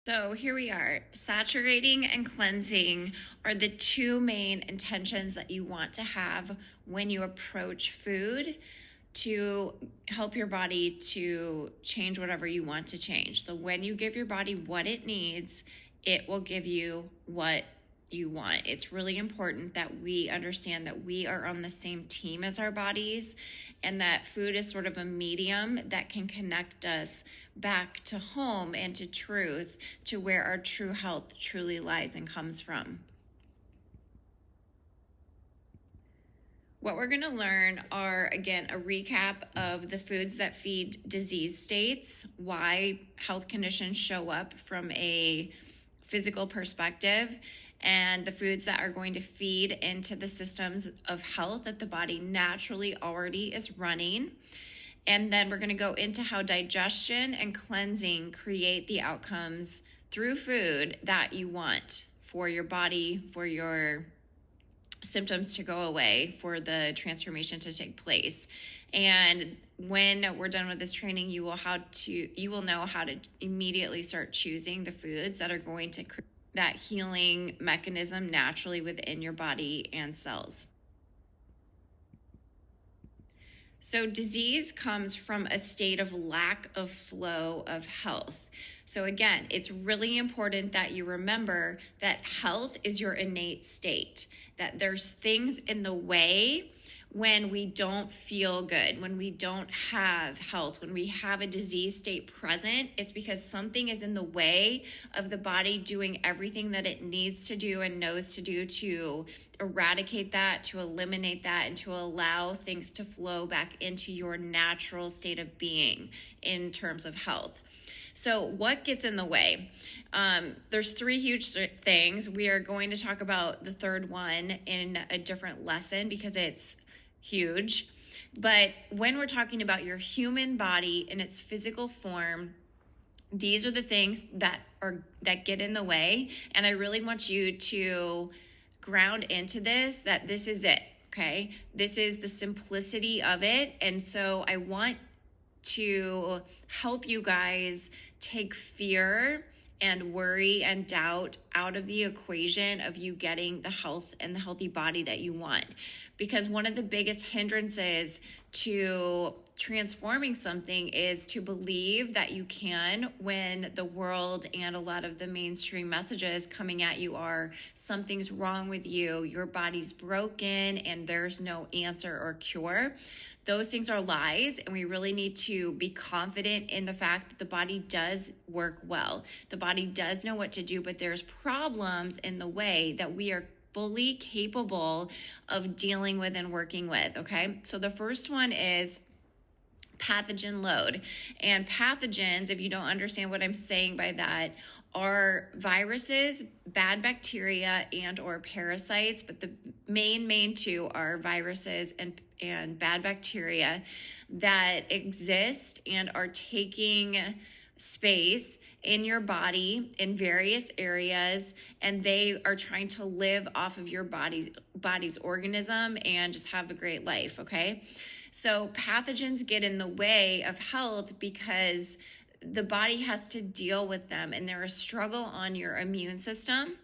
So here we are. Saturating and cleansing are the two main intentions that you want to have when you approach food to help your body to change whatever you want to change. So when you give your body what it needs, it will give you what you want. It's really important that we understand that we are on the same team as our bodies, and that food is sort of a medium that can connect us back to home and to truth, to where our true health truly lies and comes from. What we're going to learn are, again, a recap of the foods that feed disease states, why health conditions show up from a physical perspective, and the foods that are going to feed into the systems of health that the body naturally already is running. And then we're going to go into how digestion and cleansing create the outcomes through food that you want for your body, for your symptoms to go away, for the transformation to take place. And when we're done with this training, you will know how to immediately start choosing the foods that are going to create that healing mechanism naturally within your body and cells. So disease comes from a state of lack of flow of health. So again, it's really important that you remember that health is your innate state, that there's things in the way when we don't feel good, when we don't have health, when we have a disease state present. It's because something is in the way of the body doing everything that it needs to do and knows to do to eradicate that, to eliminate that, and to allow things to flow back into your natural state of being in terms of health. So what gets in the way? There's three huge things. We are going to talk about the third one in a different lesson because it's huge. But when we're talking about your human body in its physical form, these are the things that get in the way. And I really want you to ground into this, that this is it, okay? This is the simplicity of it. And so I want to help you guys take fear and worry and doubt out of the equation of you getting the health and the healthy body that you want. Because one of the biggest hindrances to transforming something is to believe that you can, when the world and a lot of the mainstream messages coming at you are something's wrong with you, your body's broken, and there's no answer or cure. Those things are lies, and we really need to be confident in the fact that the body does work well. The body does know what to do, but there's problems in the way that we are fully capable of dealing with and working with, okay? So the first one is pathogen load. And pathogens, if you don't understand what I'm saying by that, are viruses, bad bacteria, and or parasites, but the main two are viruses and bad bacteria that exist and are taking space in your body in various areas, and they are trying to live off of your body's organism and just have a great life, okay? So pathogens get in the way of health because the body has to deal with them, and they're a struggle on your immune system.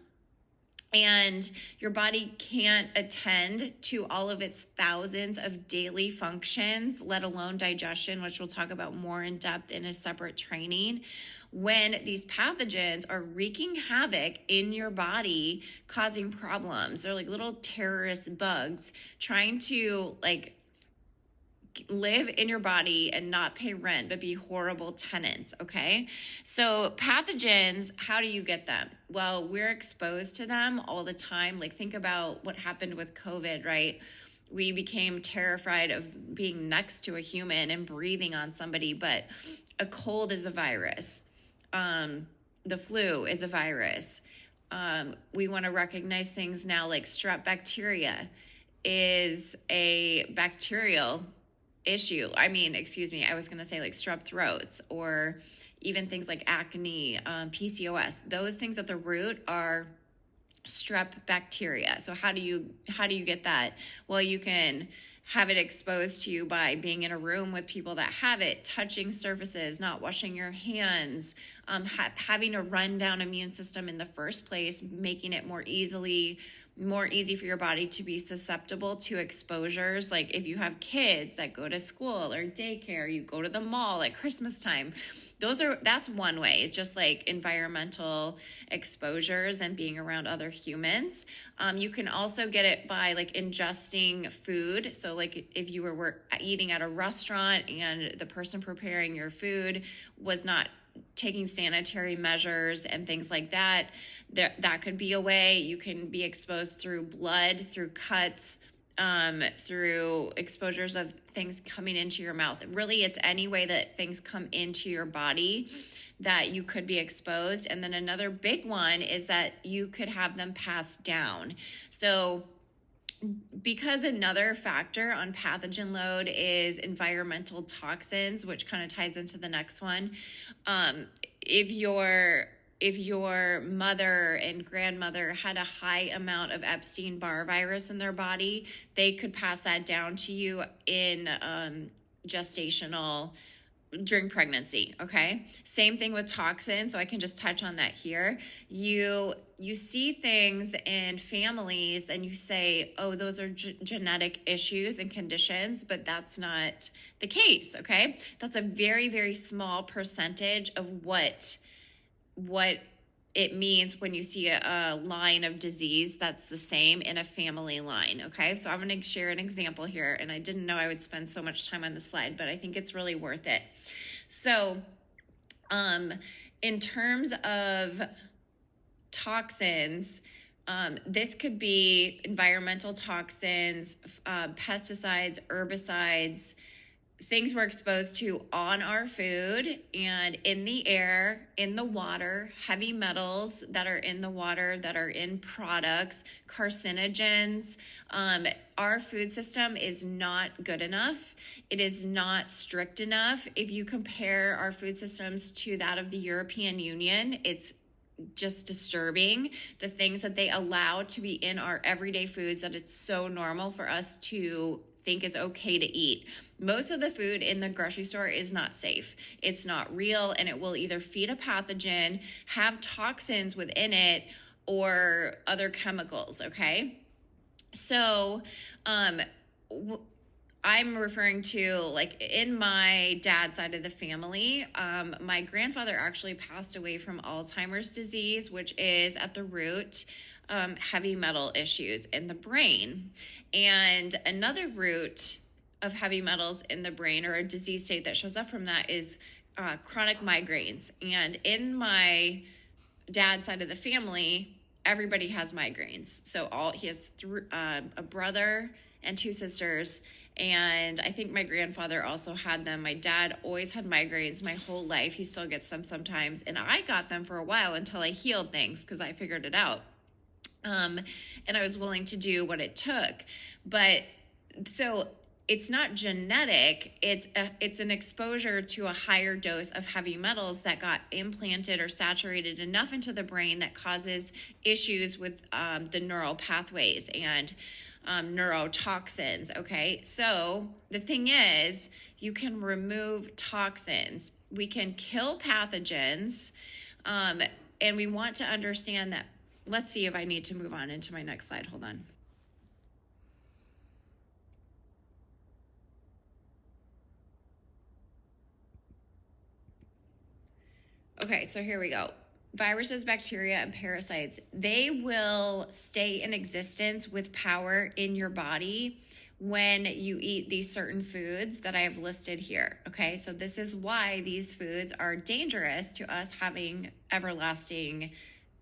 And your body can't attend to all of its thousands of daily functions, let alone digestion, which we'll talk about more in depth in a separate training, when these pathogens are wreaking havoc in your body, causing problems. They're like little terrorist bugs trying to live in your body and not pay rent, but be horrible tenants, okay? So pathogens, how do you get them? Well, we're exposed to them all the time. Like, think about what happened with COVID, right? We became terrified of being next to a human and breathing on somebody, but a cold is a virus. The flu is a virus. We want to recognize things now, like strep bacteria is a bacterial issue. I was going to say like strep throats, or even things like acne, PCOS. Those things at the root are strep bacteria. So how do you get that? Well, you can have it exposed to you by being in a room with people that have it, touching surfaces, not washing your hands, having a rundown immune system in the first place, making it more easy for your body to be susceptible to exposures. Like if you have kids that go to school or daycare, you go to the mall at Christmas time, that's one way. It's just like environmental exposures and being around other humans. You can also get it by like ingesting food. So like if you were eating at a restaurant and the person preparing your food was not taking sanitary measures and things like that, that could be a way. You can be exposed through blood, through cuts, through exposures of things coming into your mouth. Really, it's any way that things come into your body that you could be exposed. And then another big one is that you could have them passed down. So because another factor on pathogen load is environmental toxins, which kind of ties into the next one. If your mother and grandmother had a high amount of Epstein-Barr virus in their body, they could pass that down to you in during pregnancy. Okay, same thing with toxins. So I can just touch on that here. You see things in families and you say, oh, those are genetic issues and conditions, but that's not the case. Okay, that's a very, very small percentage of what it means when you see a line of disease that's the same in a family line. Okay, so I'm going to share an example here, and I didn't know I would spend so much time on this slide, but I think it's really worth it. So in terms of toxins, this could be environmental toxins, pesticides, herbicides, things we're exposed to on our food and in the air, in the water, heavy metals that are in the water, that are in products, carcinogens. Our food system is not good enough. It is not strict enough. If you compare our food systems to that of the European Union, it's just disturbing, the things that they allow to be in our everyday foods, that it's so normal for us to think is okay to eat. Most of the food in the grocery store is not safe. It's not real, and it will either feed a pathogen, have toxins within it, or other chemicals, okay? So I'm referring to, like, in my dad's side of the family, my grandfather actually passed away from Alzheimer's disease, which is at the root heavy metal issues in the brain. And another root of heavy metals in the brain, or a disease state that shows up from that, is chronic migraines. And in my dad's side of the family, everybody has migraines. So he has a brother and 2 sisters. And I think my grandfather also had them. My dad always had migraines my whole life. He still gets them sometimes. And I got them for a while until I healed things, because I figured it out. And I was willing to do what it took. But so it's not genetic, it's an exposure to a higher dose of heavy metals that got implanted or saturated enough into the brain that causes issues with the neural pathways and neurotoxins. Okay, so the thing is, you can remove toxins, we can kill pathogens, and we want to understand that. Let's see if I need to move on into my next slide. Hold on. Okay, so here we go. Viruses, bacteria, and parasites, they will stay in existence with power in your body when you eat these certain foods that I have listed here. Okay, so this is why these foods are dangerous to us having everlasting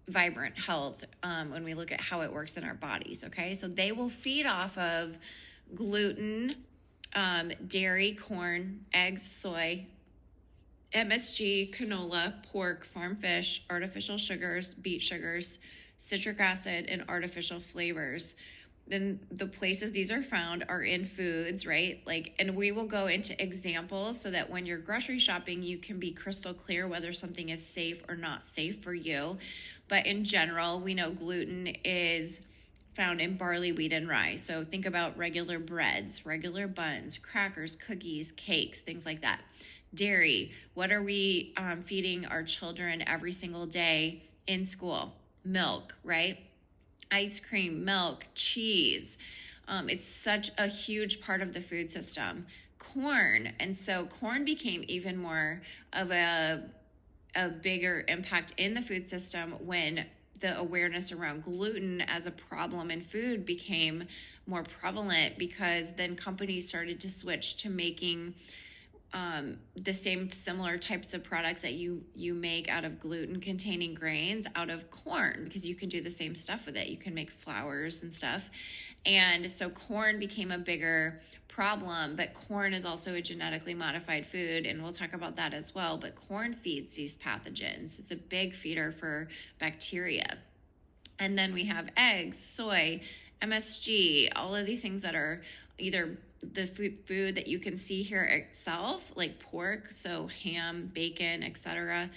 vibrant health when we look at how it works in our bodies. Okay, so they will feed off of gluten, dairy, corn, eggs, soy, MSG, canola, pork, farm fish, artificial sugars, beet sugars, citric acid, and artificial flavors. Then the places these are found are in foods, right? Like, and we will go into examples so that when you're grocery shopping, you can be crystal clear whether something is safe or not safe for you. But in general, we know gluten is found in barley, wheat, and rye. So think about regular breads, regular buns, crackers, cookies, cakes, things like that. Dairy. What are we feeding our children every single day in school? Milk, right? Ice cream, milk, cheese. It's such a huge part of the food system. Corn. And so corn became even more of a bigger impact in the food system when the awareness around gluten as a problem in food became more prevalent, because then companies started to switch to making the same similar types of products that you make out of gluten containing grains out of corn, because you can do the same stuff with it. You can make flours and stuff. And so corn became a bigger problem, but corn is also a genetically modified food, and we'll talk about that as well. But corn feeds these pathogens. It's a big feeder for bacteria. And then we have eggs, soy, MSG, all of these things that are either the food that you can see here itself, like pork, so ham, bacon, etc.,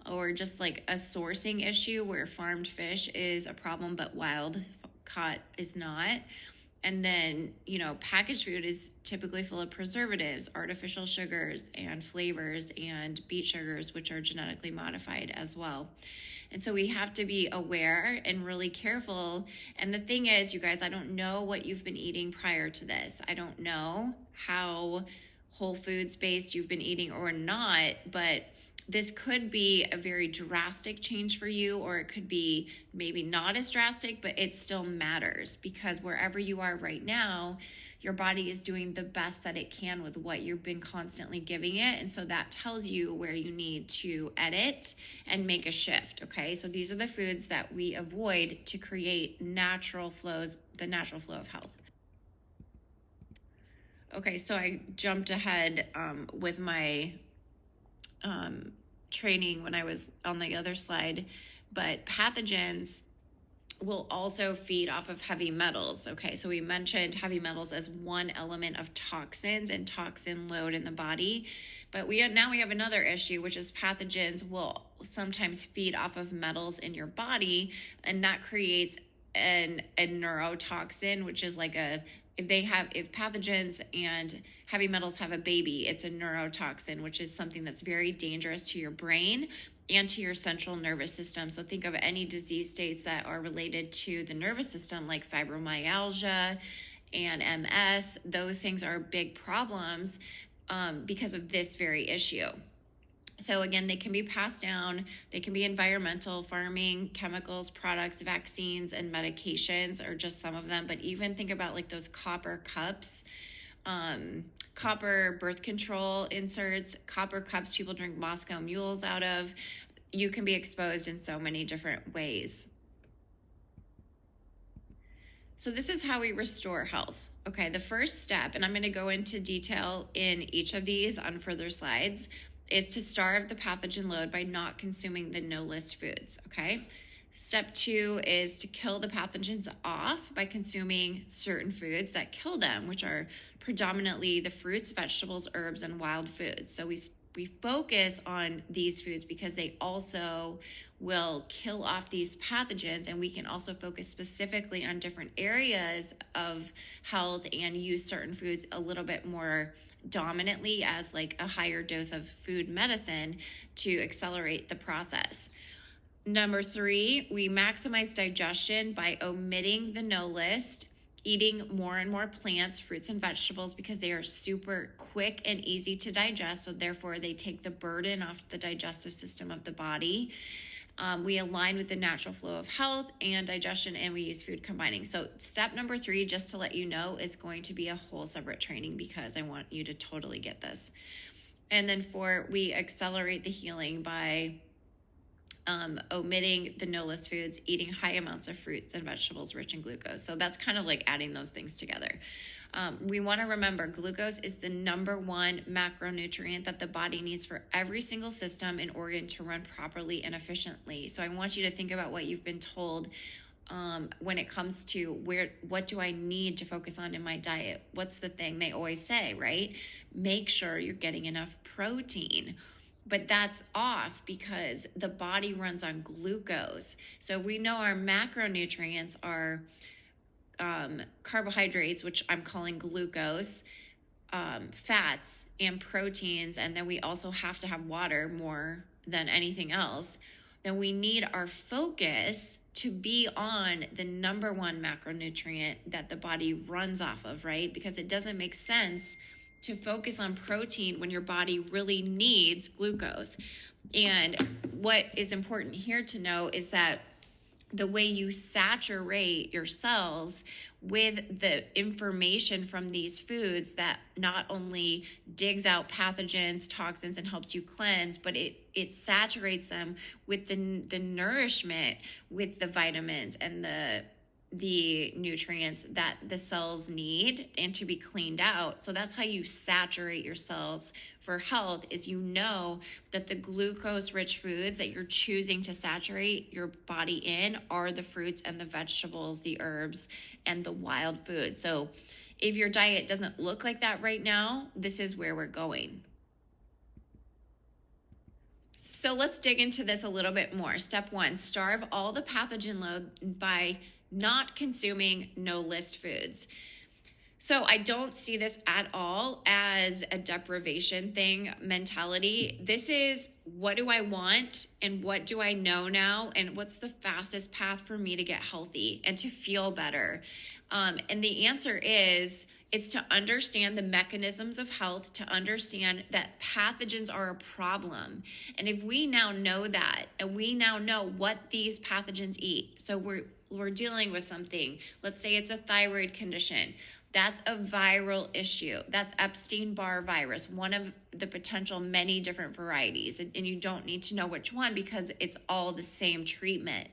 or just like a sourcing issue where farmed fish is a problem but wild caught is not. And then, packaged food is typically full of preservatives, artificial sugars, and flavors, and beet sugars, which are genetically modified as well. And so we have to be aware and really careful. And the thing is, you guys, I don't know what you've been eating prior to this. I don't know how whole foods based you've been eating or not, but this could be a very drastic change for you, or it could be maybe not as drastic, but it still matters, because wherever you are right now, your body is doing the best that it can with what you've been constantly giving it. And so that tells you where you need to edit and make a shift, okay? So these are the foods that we avoid to create natural flows, the natural flow of health. Okay, so I jumped ahead with my training when I was on the other slide, but pathogens will also feed off of heavy metals. Okay, so we mentioned heavy metals as one element of toxins and toxin load in the body, but now we have another issue, which is pathogens will sometimes feed off of metals in your body, and that creates a neurotoxin, which is like if pathogens and heavy metals have a baby, it's a neurotoxin, which is something that's very dangerous to your brain and to your central nervous system. So think of any disease states that are related to the nervous system, like fibromyalgia and MS. Those things are big problems because of this very issue. So again, they can be passed down. They can be environmental, farming, chemicals, products, vaccines, and medications are just some of them. But even think about like those copper cups, copper birth control inserts, copper cups people drink Moscow mules out of. You can be exposed in so many different ways. So this is how we restore health. Okay, the first step, and I'm going to go into detail in each of these on further slides, is to starve the pathogen load by not consuming the no-list foods, okay? Step 2 is to kill the pathogens off by consuming certain foods that kill them, which are predominantly the fruits, vegetables, herbs, and wild foods. So we focus on these foods because they also will kill off these pathogens, and we can also focus specifically on different areas of health and use certain foods a little bit more dominantly as like a higher dose of food medicine to accelerate the process. Number 3, we maximize digestion by omitting the no list, eating more and more plants, fruits, and vegetables because they are super quick and easy to digest, so therefore they take the burden off the digestive system of the body. We align with the natural flow of health and digestion, and we use food combining. So step number 3, just to let you know, is going to be a whole separate training because I want you to totally get this. And then 4, we accelerate the healing by omitting the no-list foods, eating high amounts of fruits and vegetables rich in glucose. So that's kind of like adding those things together. We want to remember glucose is the number 1 macronutrient that the body needs for every single system and organ to run properly and efficiently. So I want you to think about what you've been told when it comes to what do I need to focus on in my diet? What's the thing they always say, right? Make sure you're getting enough protein. But that's off because the body runs on glucose. So we know our macronutrients are carbohydrates, which I'm calling glucose, fats and proteins, and then we also have to have water more than anything else, then we need our focus to be on the number one macronutrient that the body runs off of, right? Because it doesn't make sense to focus on protein when your body really needs glucose. And what is important here to know is that the way you saturate your cells with the information from these foods that not only digs out pathogens, toxins, and helps you cleanse, but it saturates them with the nourishment, with the vitamins and the nutrients that the cells need and to be cleaned out. So that's how you saturate your cells for health, is you know that the glucose rich foods that you're choosing to saturate your body in are the fruits and the vegetables, the herbs, and the wild foods. So if your diet doesn't look like that right now, this is where we're going. So let's dig into this a little bit more. Step 1, starve all the pathogen load by not consuming no-list foods. So I don't see this at all as a deprivation thing mentality. This is, what do I want and what do I know now and what's the fastest path for me to get healthy and to feel better? And the answer is, it's to understand the mechanisms of health, to understand that pathogens are a problem. And if we now know that, and we now know what these pathogens eat, so we're dealing with something, let's say it's a thyroid condition, that's a viral issue. That's Epstein-Barr virus, one of the potential many different varieties. And you don't need to know which one because it's all the same treatment.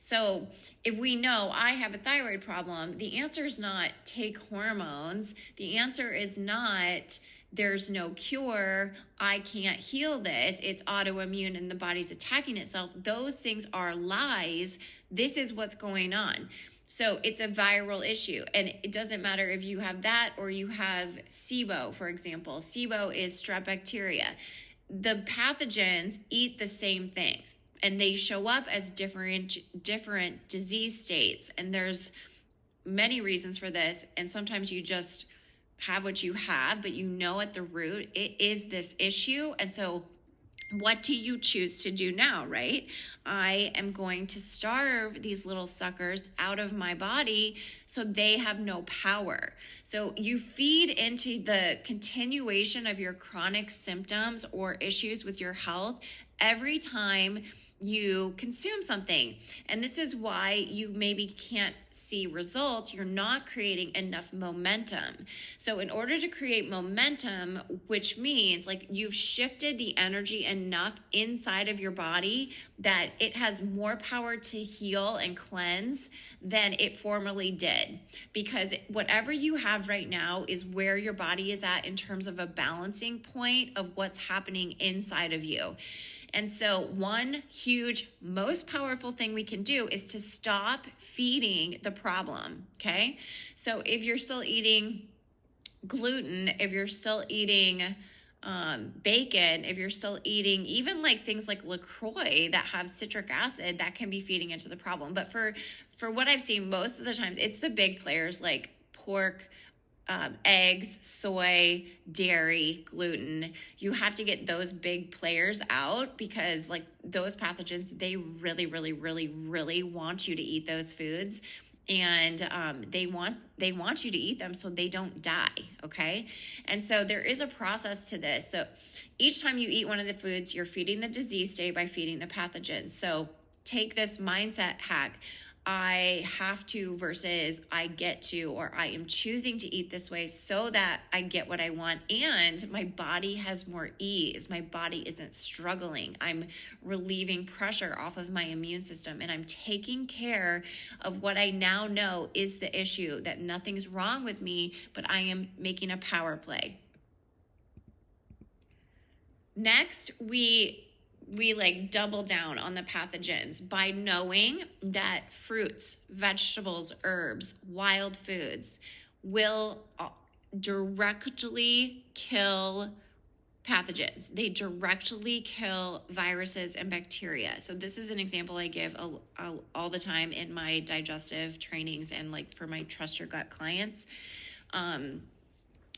So if we know I have a thyroid problem, the answer is not take hormones. The answer is not there's no cure, I can't heal this, it's autoimmune and the body's attacking itself. Those things are lies. This is what's going on. So it's a viral issue, and it doesn't matter if you have that or you have SIBO, for example. SIBO is strep bacteria. The pathogens eat the same things, and they show up as different disease states. And there's many reasons for this, and sometimes you just have what you have, but you know at the root it is this issue. And so what do you choose to do now, right? I am going to starve these little suckers out of my body so they have no power. So you feed into the continuation of your chronic symptoms or issues with your health every time you consume something. And this is why you maybe can't see results. You're not creating enough momentum. So in order to create momentum, which means like you've shifted the energy enough inside of your body that it has more power to heal and cleanse than it formerly did. Because whatever you have right now is where your body is at in terms of a balancing point of what's happening inside of you. And so one huge, most powerful thing we can do is to stop feeding the problem, okay? So if you're still eating gluten, if you're still eating bacon, if you're still eating even like things like LaCroix that have citric acid, that can be feeding into the problem. But for what I've seen most of the times, it's the big players like pork, eggs, soy, dairy, gluten. You have to get those big players out because like those pathogens, they really, really, really, really want you to eat those foods. And they want you to eat them so they don't die, okay? And so there is a process to this. So each time you eat one of the foods, you're feeding the disease state by feeding the pathogens. So take this mindset hack. I have to versus I get to, or I am choosing to eat this way so that I get what I want and my body has more ease. My body isn't struggling. I'm relieving pressure off of my immune system and I'm taking care of what I now know is the issue, that nothing's wrong with me, but I am making a power play. Next, we like double down on the pathogens by knowing that fruits, vegetables, herbs, wild foods will directly kill pathogens. They directly kill viruses and bacteria. So this is an example I give all the time in my digestive trainings and like for my Trust Your Gut clients.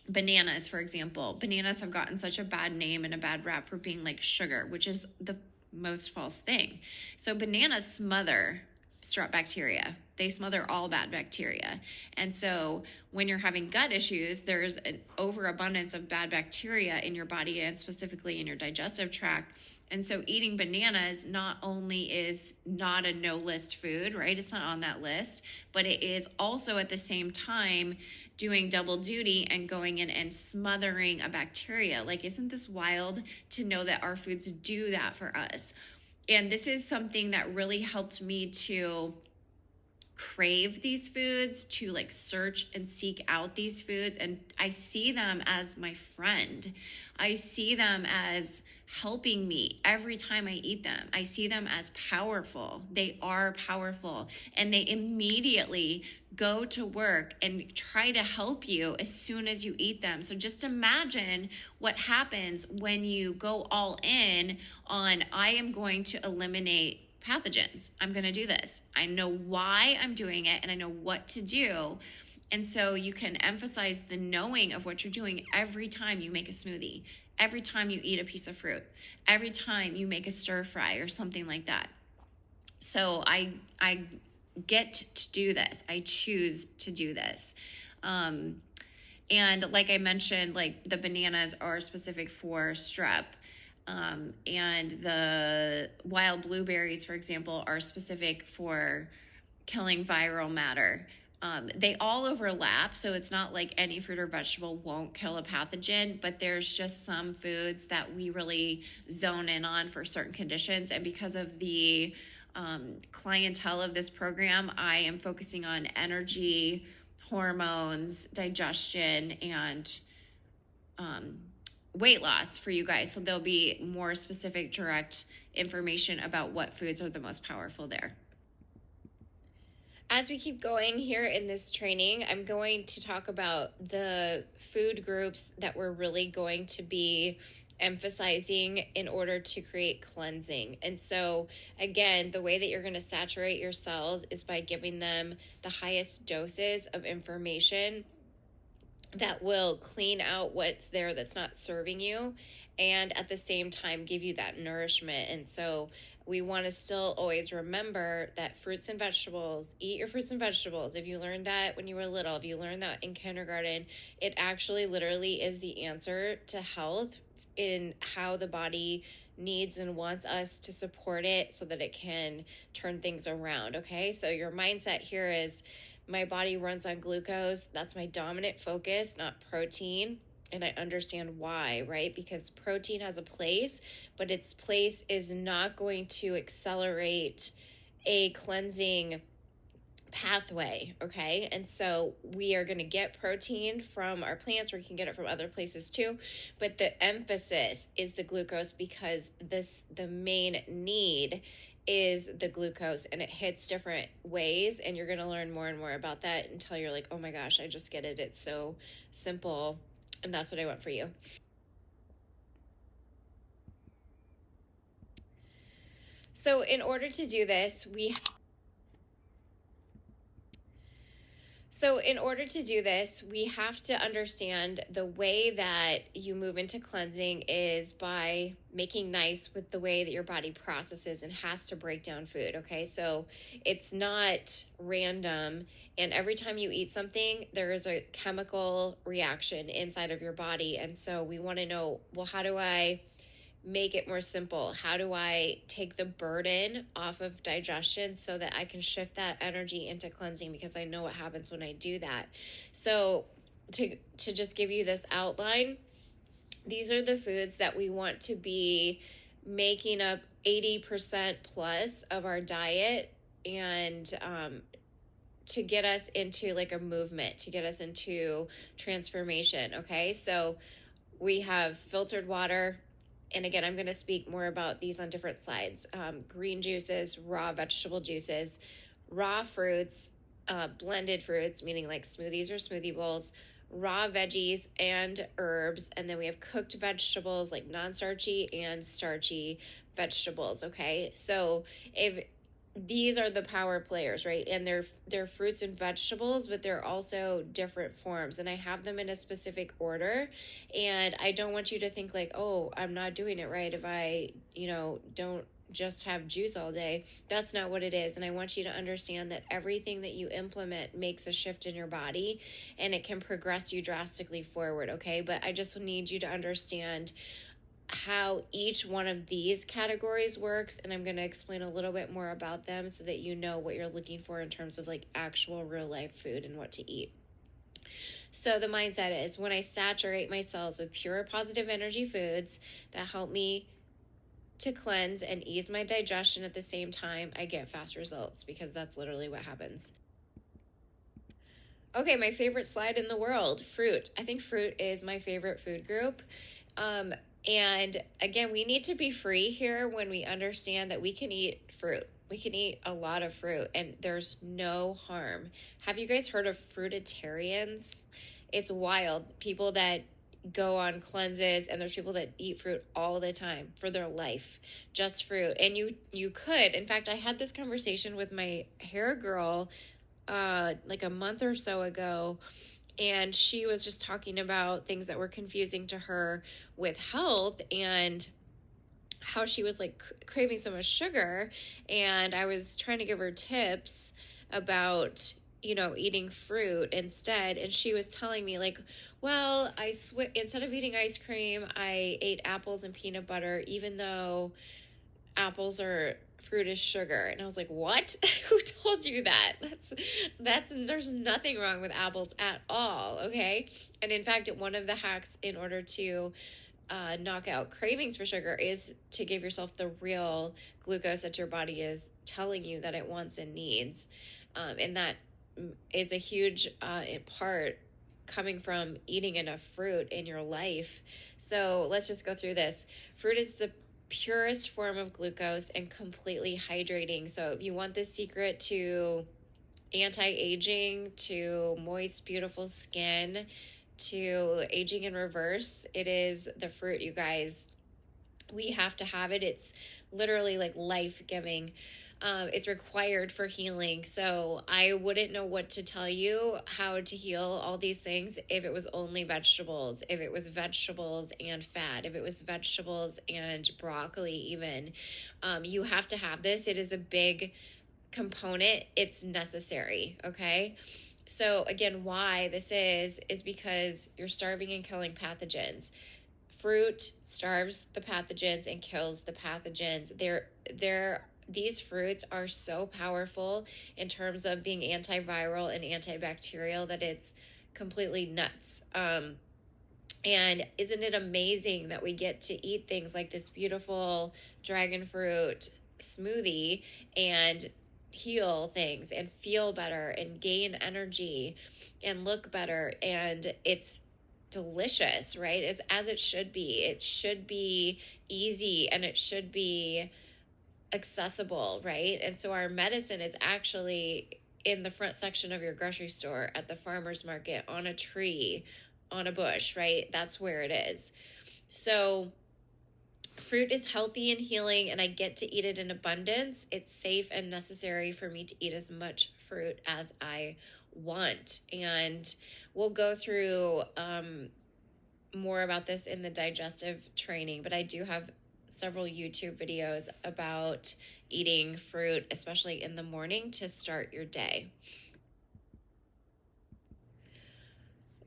Bananas, for example. Bananas have gotten such a bad name and a bad rap for being like sugar, which is the most false thing. So bananas smother strep bacteria. They smother all bad bacteria. And so when you're having gut issues, there's an overabundance of bad bacteria in your body and specifically in your digestive tract. And so eating bananas not only is not a no-list food, right? It's not on that list, but it is also at the same time doing double duty and going in and smothering a bacteria. Like, isn't this wild to know that our foods do that for us? And this is something that really helped me to crave these foods, to like search and seek out these foods. And I see them as my friend. I see them as helping me every time I eat them. I see them as powerful. They are powerful, and they immediately go to work and try to help you as soon as you eat them. So just imagine what happens when you go all in on, I am going to eliminate pathogens. I'm going to do this. I know why I'm doing it and I know what to do. And so you can emphasize the knowing of what you're doing every time you make a smoothie, every time you eat a piece of fruit, every time you make a stir fry or something like that. So I get to do this. I choose to do this. And like I mentioned, like the bananas are specific for strep. And the wild blueberries, for example, are specific for killing viral matter. They all overlap, so it's not like any fruit or vegetable won't kill a pathogen, but there's just some foods that we really zone in on for certain conditions. And because of the clientele of this program, I am focusing on energy, hormones, digestion, and weight loss for you guys. So there'll be more specific, direct information about what foods are the most powerful there. As we keep going here in this training, I'm going to talk about the food groups that we're really going to be emphasizing in order to create cleansing. And so again, the way that you're going to saturate your cells is by giving them the highest doses of information that will clean out what's there that's not serving you, and at the same time give you that nourishment. And so we want to still always remember that fruits and vegetables, eat your fruits and vegetables. If you learned that when you were little, if you learned that in kindergarten, it actually literally is the answer to health in how the body needs and wants us to support it so that it can turn things around. Okay, so your mindset here is, my body runs on glucose. That's my dominant focus, not protein. And I understand why, right? Because protein has a place, but its place is not going to accelerate a cleansing pathway, okay? And so we are going to get protein from our plants. We can get it from other places too, but the emphasis is the glucose, because the main need is the glucose, and it hits different ways, and you're going to learn more and more about that until you're like, oh my gosh, I just get it. It's so simple, and that's what I want for you. So in order to do this, we have to understand the way that you move into cleansing is by making nice with the way that your body processes and has to break down food, okay? So it's not random, and every time you eat something, there is a chemical reaction inside of your body. And so we want to know, well, how do I make it more simple? How do I take the burden off of digestion so that I can shift that energy into cleansing? Because I know what happens when I do that. So to just give you this outline, these are the foods that we want to be making up 80% plus of our diet, and to get us into like a movement, to get us into transformation, okay? So we have filtered water. And again, I'm going to speak more about these on different slides. Green juices, raw vegetable juices, raw fruits, blended fruits, meaning like smoothies or smoothie bowls, raw veggies and herbs. And then we have cooked vegetables, like non-starchy and starchy vegetables, okay? So if these are the power players, right? And they're fruits and vegetables, but they're also different forms. And I have them in a specific order. And I don't want you to think like, oh, I'm not doing it right if I, don't just have juice all day. That's not what it is. And I want you to understand that everything that you implement makes a shift in your body, and it can progress you drastically forward, okay? But I just need you to understand how each one of these categories works, and I'm going to explain a little bit more about them so that you know what you're looking for in terms of like actual real life food and what to eat. So the mindset is, when I saturate my cells with pure positive energy foods that help me to cleanse and ease my digestion at the same time, I get fast results, because that's literally what happens. Okay, my favorite slide in the world, fruit. I think fruit is my favorite food group. And again, we need to be free here when we understand that we can eat fruit. We can eat a lot of fruit and there's no harm. Have you guys heard of fruitarians? It's wild. People that go on cleanses, and there's people that eat fruit all the time for their life, just fruit. And you could, in fact, I had this conversation with my hair girl like a month or so ago, and she was just talking about things that were confusing to her with health, and how she was like craving so much sugar. And I was trying to give her tips about eating fruit instead, and she was telling me like, well, instead of eating ice cream, I ate apples and peanut butter, even though apples are fruit is sugar. And I was like, what? Who told you that? That's there's nothing wrong with apples at all, okay? And in fact, one of the hacks in order to knock out cravings for sugar is to give yourself the real glucose that your body is telling you that it wants and needs. And that is a huge part coming from eating enough fruit in your life. So let's just go through this. Fruit is the purest form of glucose and completely hydrating. So if you want the secret to anti-aging, to moist, beautiful skin, to aging in reverse, it is the fruit, you guys. We have to have it. It's literally like life-giving. It's required for healing. So I wouldn't know what to tell you how to heal all these things if it was only vegetables, if it was vegetables and fat, if it was vegetables and broccoli even. You have to have this. It is a big component. It's necessary, okay? So again, why this is because you're starving and killing pathogens. Fruit starves the pathogens and kills the pathogens. These fruits are so powerful in terms of being antiviral and antibacterial that it's completely nuts. And isn't it amazing that we get to eat things like this beautiful dragon fruit smoothie and heal things and feel better and gain energy and look better, and it's delicious, right? It's as it should be. It should be easy and it should be accessible, right? And so our medicine is actually in the front section of your grocery store, at the farmer's market, on a tree, on a bush, right? That's where it is. So fruit is healthy and healing, and I get to eat it in abundance. It's safe and necessary for me to eat as much fruit as I want. And we'll go through more about this in the digestive training, but I do have several YouTube videos about eating fruit, especially in the morning, to start your day.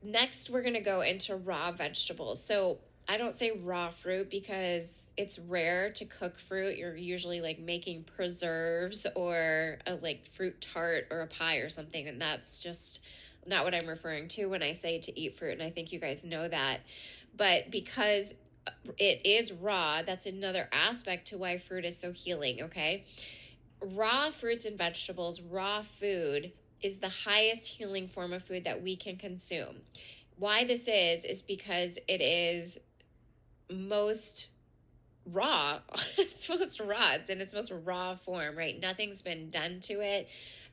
Next, we're going to go into raw vegetables. So I don't say raw fruit because it's rare to cook fruit. You're usually like making preserves or a like fruit tart or a pie or something, and that's just not what I'm referring to when I say to eat fruit, and I think you guys know that. But because it is raw, that's another aspect to why fruit is so healing, okay? Raw fruits and vegetables, raw food, is the highest healing form of food that we can consume. Why this is because it is most raw. It's most raw. It's in its most raw form, right? Nothing's been done to it.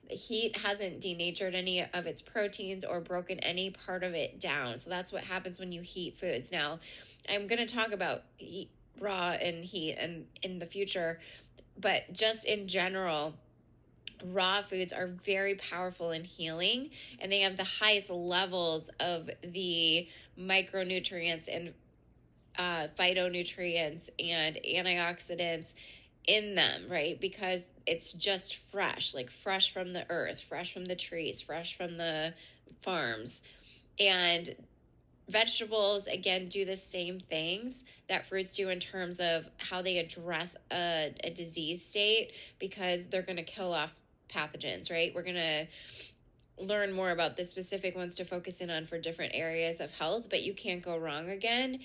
The heat hasn't denatured any of its proteins or broken any part of it down. So that's what happens when you heat foods. Now, I'm going to talk about raw and heat and in the future, but just in general, raw foods are very powerful in healing, and they have the highest levels of the micronutrients and phytonutrients and antioxidants in them, right? Because it's just fresh, like fresh from the earth, fresh from the trees, fresh from the farms. And vegetables, again, do the same things that fruits do in terms of how they address a disease state, because they're going to kill off pathogens, right? We're going to learn more about the specific ones to focus in on for different areas of health, but you can't go wrong again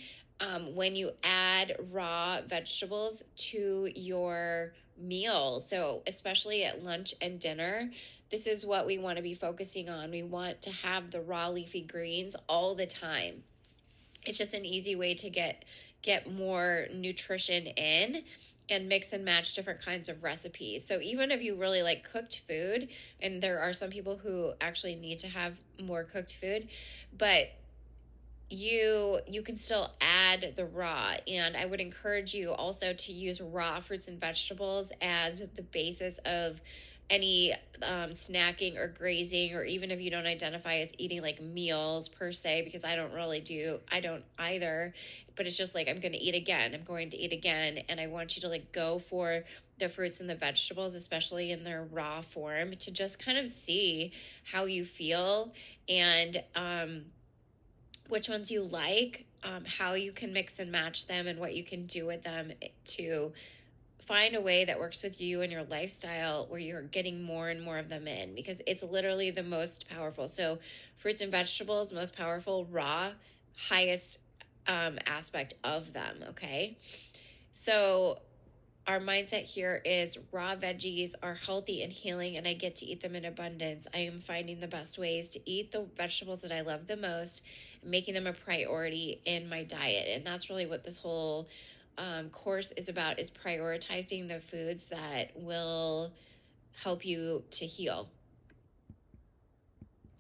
when you add raw vegetables to your meal. So especially at lunch and dinner, this is what we want to be focusing on. We want to have the raw leafy greens all the time. It's just an easy way to get more nutrition in and mix and match different kinds of recipes. So even if you really like cooked food, and there are some people who actually need to have more cooked food, but you can still add the raw. And I would encourage you also to use raw fruits and vegetables as the basis of any snacking or grazing, or even if you don't identify as eating like meals per se, because I don't either, but it's just like, I'm going to eat again, and I want you to like go for the fruits and the vegetables, especially in their raw form, to just kind of see how you feel, and which ones you like, how you can mix and match them, and what you can do with them to find a way that works with you and your lifestyle, where you're getting more and more of them in, because it's literally the most powerful. So fruits and vegetables, most powerful, raw, highest aspect of them, okay? So our mindset here is raw veggies are healthy and healing, and I get to eat them in abundance. I am finding the best ways to eat the vegetables that I love the most, making them a priority in my diet. And that's really what this whole course is about, is prioritizing the foods that will help you to heal.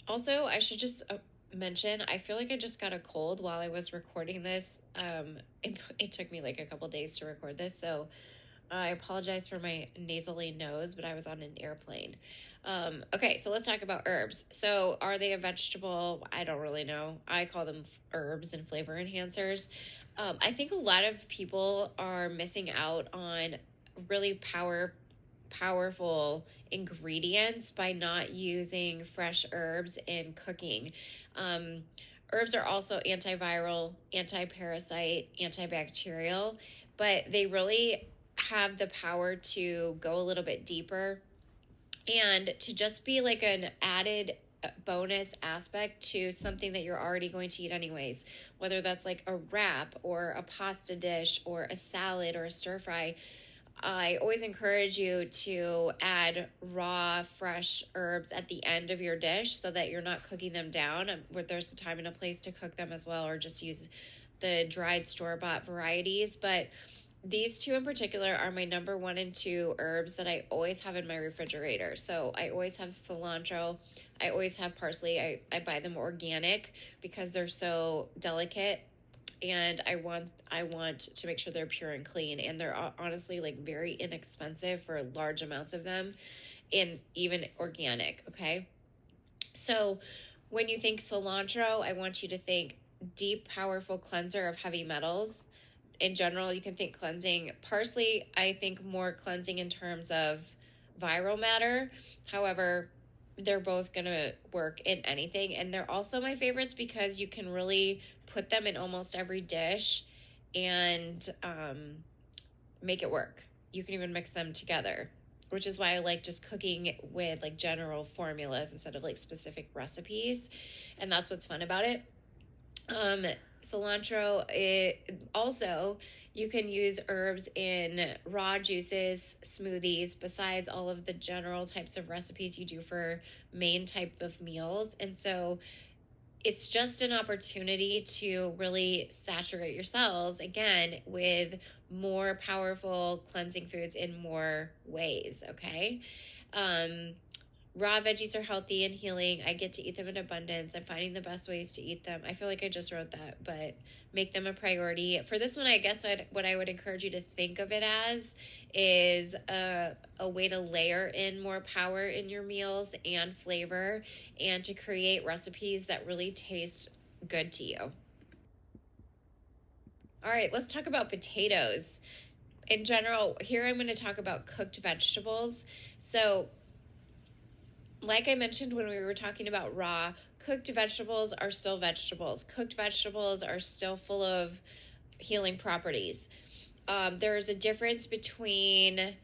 Also, I should just mention, I feel like I just got a cold while I was recording this. It took me like a couple days to record this, so I apologize for my nasally nose, but I was on an airplane. Okay, so let's talk about herbs. So are they a vegetable? I don't really know. I call them herbs and flavor enhancers. I think a lot of people are missing out on really powerful ingredients by not using fresh herbs in cooking. Herbs are also antiviral, anti-parasite, antibacterial, but they really have the power to go a little bit deeper and to just be like an added bonus aspect to something that you're already going to eat anyways, whether that's like a wrap or a pasta dish or a salad or a stir fry. I always encourage you to add raw, fresh herbs at the end of your dish so that you're not cooking them down. There's a time and a place to cook them as well, or just use the dried store-bought varieties. But these two in particular are my number 1 and 2 herbs that I always have in my refrigerator. So I always have cilantro. I always have parsley. I buy them organic because they're so delicate, and I want to make sure they're pure and clean, and they're honestly like very inexpensive for large amounts of them, and even organic, okay? So when you think cilantro, I want you to think deep, powerful cleanser of heavy metals. In general, you can think cleansing. Parsley, I think more cleansing in terms of viral matter. However, they're both going to work in anything. And they're also my favorites because you can really put them in almost every dish and make it work. You can even mix them together, which is why I like just cooking with like general formulas instead of like specific recipes. And that's what's fun about it. Cilantro, also, you can use herbs in raw juices, smoothies, besides all of the general types of recipes you do for main type of meals. And so it's just an opportunity to really saturate your cells again with more powerful cleansing foods in more ways, okay? Raw veggies are healthy and healing. I get to eat them in abundance. I'm finding the best ways to eat them. I feel like I just wrote that, but make them a priority. For this one, I guess what I would encourage you to think of it as is a way to layer in more power in your meals and flavor, and to create recipes that really taste good to you. All right, let's talk about potatoes. In general, here I'm going to talk about cooked vegetables. So, like I mentioned when we were talking about raw, cooked vegetables are still vegetables. Cooked vegetables are still full of healing properties. There's a difference between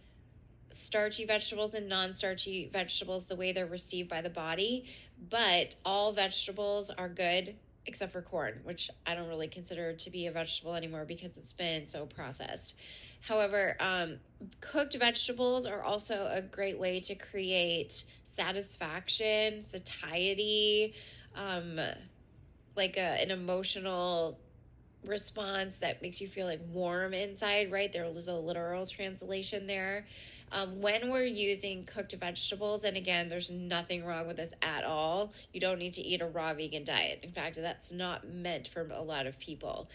starchy vegetables and non-starchy vegetables, the way they're received by the body, but all vegetables are good except for corn, which I don't really consider to be a vegetable anymore because it's been so processed. However, cooked vegetables are also a great way to create satisfaction, satiety, like an emotional response that makes you feel like warm inside, right? There's a literal translation there. When we're using cooked vegetables, and again, there's nothing wrong with this at all. You don't need to eat a raw vegan diet. In fact, that's not meant for a lot of people.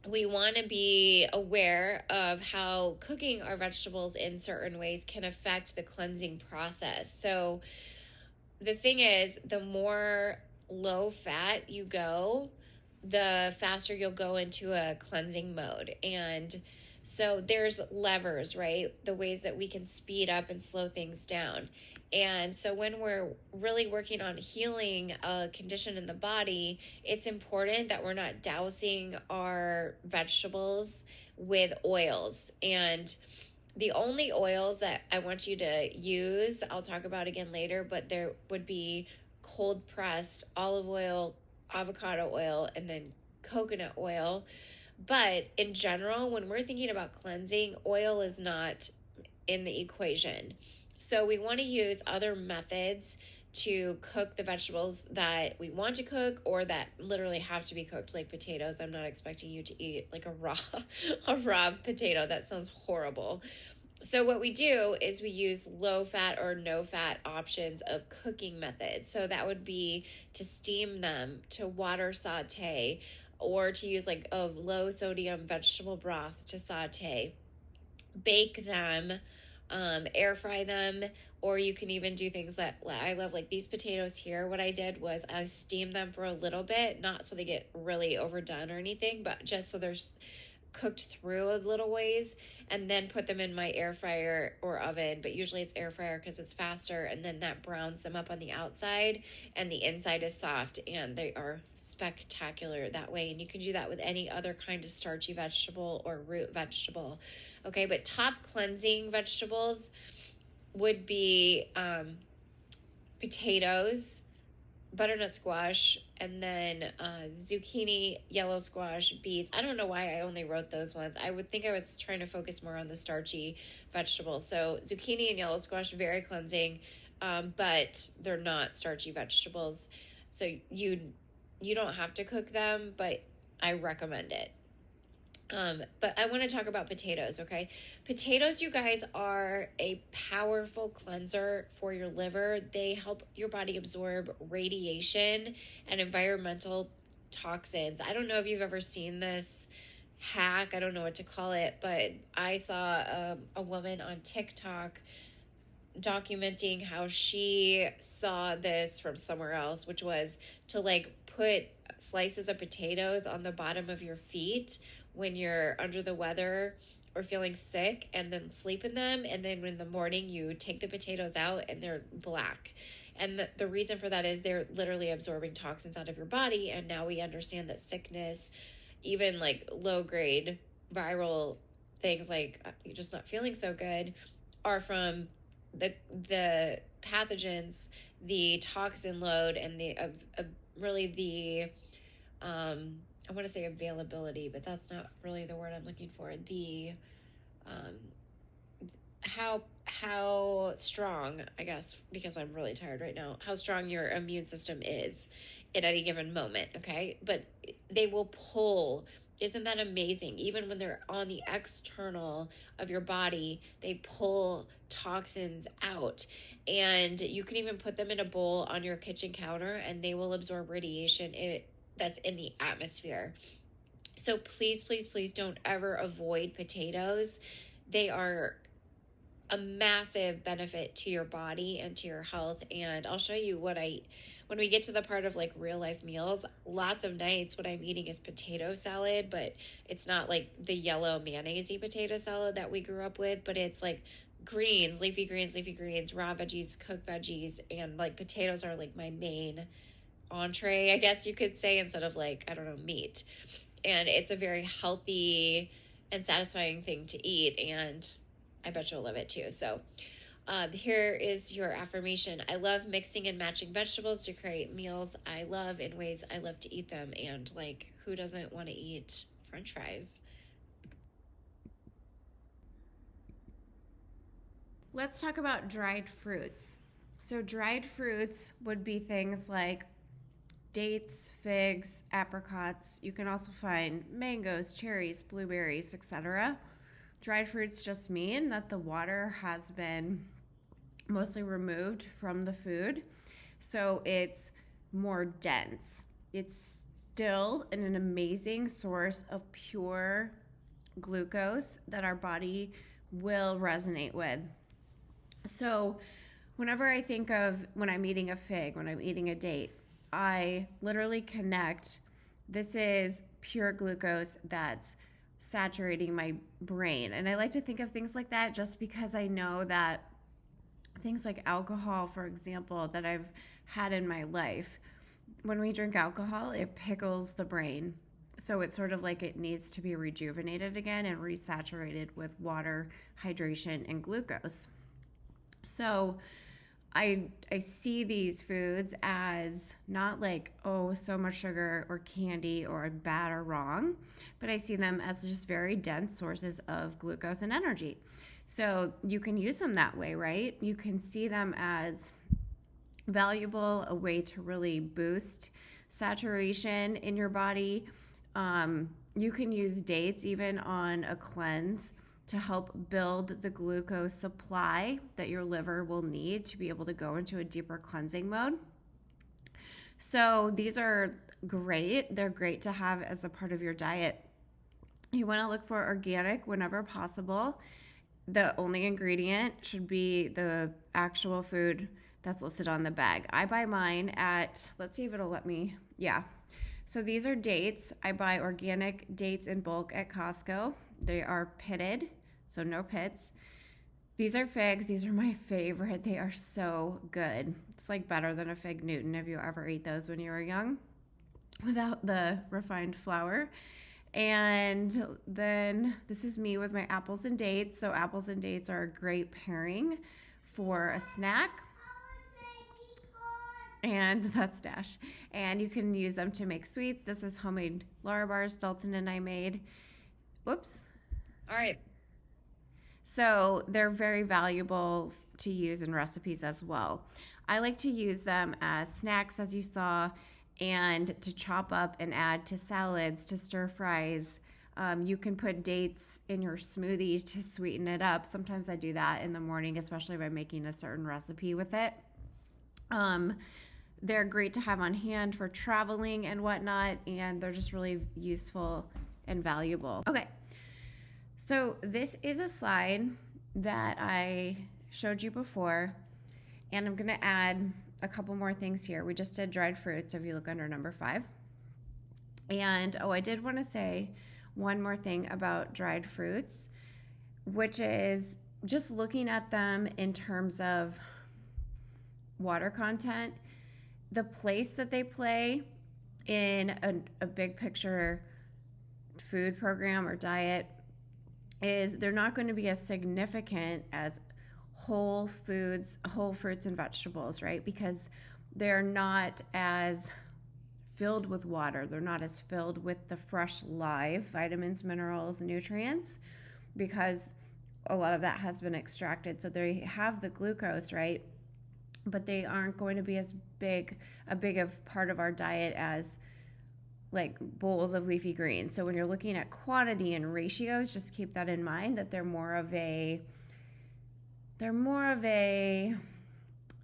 We want to be aware of how cooking our vegetables in certain ways can affect the cleansing process. So the thing is, the more low fat you go, the faster you'll go into a cleansing mode. And so there's levers, right? The ways that we can speed up and slow things down. And so when we're really working on healing a condition in the body, it's important that we're not dousing our vegetables with oils. And the only oils that I want you to use, I'll talk about again later, but there would be cold pressed olive oil, avocado oil, and then coconut oil. But in general, when we're thinking about cleansing, oil is not in the equation. So we want to use other methods to cook the vegetables that we want to cook or that literally have to be cooked, like potatoes. I'm not expecting you to eat like a raw potato. That sounds horrible. So what we do is we use low fat or no fat options of cooking methods. So that would be to steam them, to water saute, or to use like a low sodium vegetable broth to saute. Bake them, air fry them, or you can even do things that I love, like these potatoes here. What I did was I steamed them for a little bit, not so they get really overdone or anything, but just so they're cooked through a little ways, and then put them in my air fryer or oven, but usually it's air fryer because it's faster, and then that browns them up on the outside and the inside is soft, and they are spectacular that way. And you can do that with any other kind of starchy vegetable or root vegetable. Okay, but top cleansing vegetables would be potatoes, butternut squash, and then zucchini, yellow squash, beets. I don't know why I only wrote those ones. I would think I was trying to focus more on the starchy vegetables. So zucchini and yellow squash, very cleansing, but they're not starchy vegetables. So you don't have to cook them, but I recommend it. But I want to talk about potatoes, okay? Potatoes, you guys, are a powerful cleanser for your liver. They help your body absorb radiation and environmental toxins. I don't know if you've ever seen this hack. I don't know what to call it, but I saw a woman on TikTok documenting how she saw this from somewhere else, which was to like put slices of potatoes on the bottom of your feet when you're under the weather or feeling sick, and then sleep in them, and then in the morning you take the potatoes out and they're black. And the reason for that is they're literally absorbing toxins out of your body. And now we understand that sickness, even like low grade viral things like you're just not feeling so good, are from the pathogens, the toxin load, and the really the I want to say availability, but that's not really the word I'm looking for. The how strong, I guess, because I'm really tired right now, how strong your immune system is at any given moment, okay? But they will pull Isn't that amazing? Even when they're on the external of your body, they pull toxins out. And you can even put them in a bowl on your kitchen counter and they will absorb radiation that's in the atmosphere. So please, please, please don't ever avoid potatoes. They are a massive benefit to your body and to your health. And I'll show you what I eat. When we get to the part of like real life meals, lots of nights what I'm eating is potato salad, but it's not like the yellow mayonnaise-y potato salad that we grew up with, but it's like greens, leafy greens, raw veggies, cooked veggies, and like potatoes are like my main entree, I guess you could say, instead of like, I don't know, meat. And it's a very healthy and satisfying thing to eat, and I bet you'll love it too. So here is your affirmation. I love mixing and matching vegetables to create meals I love in ways I love to eat them. And like, who doesn't want to eat French fries? Let's talk about dried fruits. So dried fruits would be things like dates, figs, apricots. You can also find mangoes, cherries, blueberries, etc. Dried fruits just mean that the water has been mostly removed from the food, so it's more dense. It's still an amazing source of pure glucose that our body will resonate with. So whenever I think of when I'm eating a fig, when I'm eating a date, I literally connect, this is pure glucose that's saturating my brain. And I like to think of things like that just because I know that things like alcohol, for example, that I've had in my life, when we drink alcohol, it pickles the brain. So it's sort of like it needs to be rejuvenated again and resaturated with water, hydration, and glucose. So I see these foods as not like, oh, so much sugar or candy or bad or wrong, but I see them as just very dense sources of glucose and energy. So you can use them that way, right? You can see them as valuable, a way to really boost saturation in your body. You can use dates even on a cleanse to help build the glucose supply that your liver will need to be able to go into a deeper cleansing mode. So these are great. They're great to have as a part of your diet. You want to look for organic whenever possible. The only ingredient should be the actual food that's listed on the bag. I buy mine at, let's see if it'll let me, yeah. So these are dates. I buy organic dates in bulk at Costco. They are pitted, so no pits. These are figs. These are my favorite. They are so good. It's like better than a fig Newton if you ever ate those when you were young without the refined flour. And then this is me with my apples and dates. So apples and dates are a great pairing for a snack. And that's Dash. And you can use them to make sweets. This is homemade Lara bars Dalton and I made. Whoops. All right. So they're very valuable to use in recipes as well. I like to use them as snacks, as you saw, and to chop up and add to salads, to stir fries. You can put dates in your smoothies to sweeten it up. Sometimes I do that in the morning, especially if I'm making a certain recipe with it. They're great to have on hand for traveling and whatnot, and they're just really useful and valuable. Okay, so this is a slide that I showed you before, and I'm gonna add a couple more things here. We just did dried fruits, if you look under number 5. And I did want to say one more thing about dried fruits, which is just looking at them in terms of water content. The place that they play in a big picture food program or diet is they're not going to be as significant as whole fruits and vegetables, right? Because they're not as filled with water. They're not as filled with the fresh live vitamins, minerals, nutrients, because a lot of that has been extracted. So they have the glucose, right? But they aren't going to be as big of part of our diet as like bowls of leafy greens. So when you're looking at quantity and ratios, just keep that in mind, that they're more of a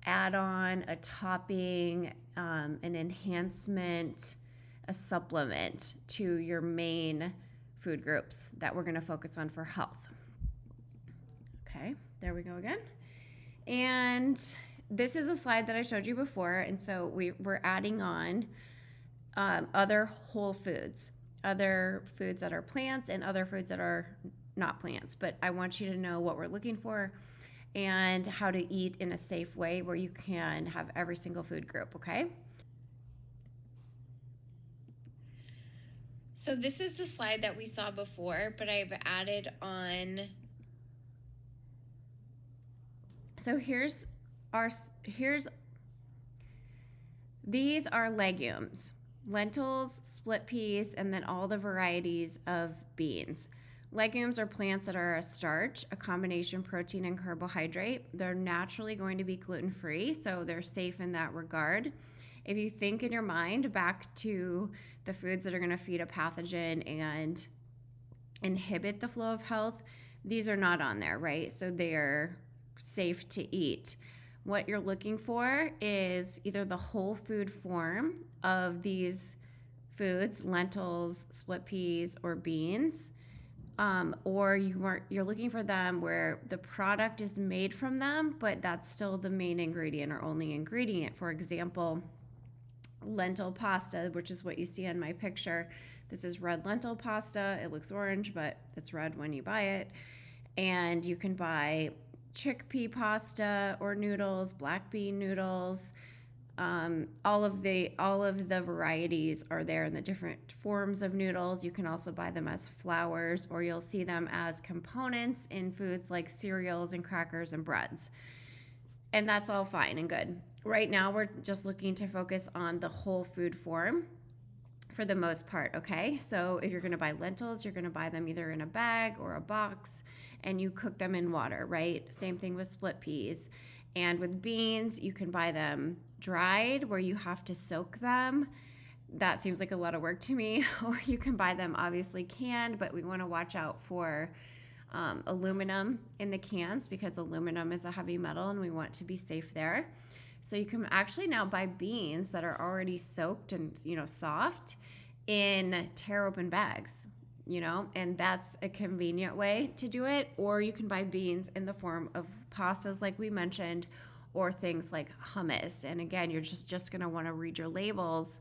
add-on, a topping, an enhancement, a supplement to your main food groups that we're going to focus on for health. Okay, there we go again. And this is a slide that I showed you before, and so we're adding on other whole foods, other foods that are plants and other foods that are not plants. But I want you to know what we're looking for and how to eat in a safe way where you can have every single food group, okay? So this is the slide that we saw before, but I've added on. So these are legumes, lentils, split peas, and then all the varieties of beans. Legumes are plants that are a starch, a combination protein and carbohydrate. They're naturally going to be gluten-free, so they're safe in that regard. If you think in your mind back to the foods that are going to feed a pathogen and inhibit the flow of health, these are not on there, right? So they're safe to eat. What you're looking for is either the whole food form of these foods, lentils, split peas, or beans, or you're looking for them where the product is made from them, but that's still the main ingredient or only ingredient. For example, lentil pasta, which is what you see in my picture. This is red lentil pasta. It looks orange, but it's red when you buy it. And you can buy chickpea pasta or noodles, black bean noodles. All of the varieties are there in the different forms of noodles. You can also buy them as flours, or you'll see them as components in foods like cereals and crackers and breads. And that's all fine and good. Right now, we're just looking to focus on the whole food form for the most part, okay? So if you're gonna buy lentils, you're gonna buy them either in a bag or a box, and you cook them in water, right? Same thing with split peas. And with beans, you can buy them dried, where you have to soak them. That seems like a lot of work to me. Or you can buy them obviously canned, but we wanna watch out for aluminum in the cans, because aluminum is a heavy metal and we want to be safe there. So you can actually now buy beans that are already soaked and, soft in tear open bags, and that's a convenient way to do it. Or you can buy beans in the form of pastas like we mentioned, or things like hummus. And again, you're just going to want to read your labels,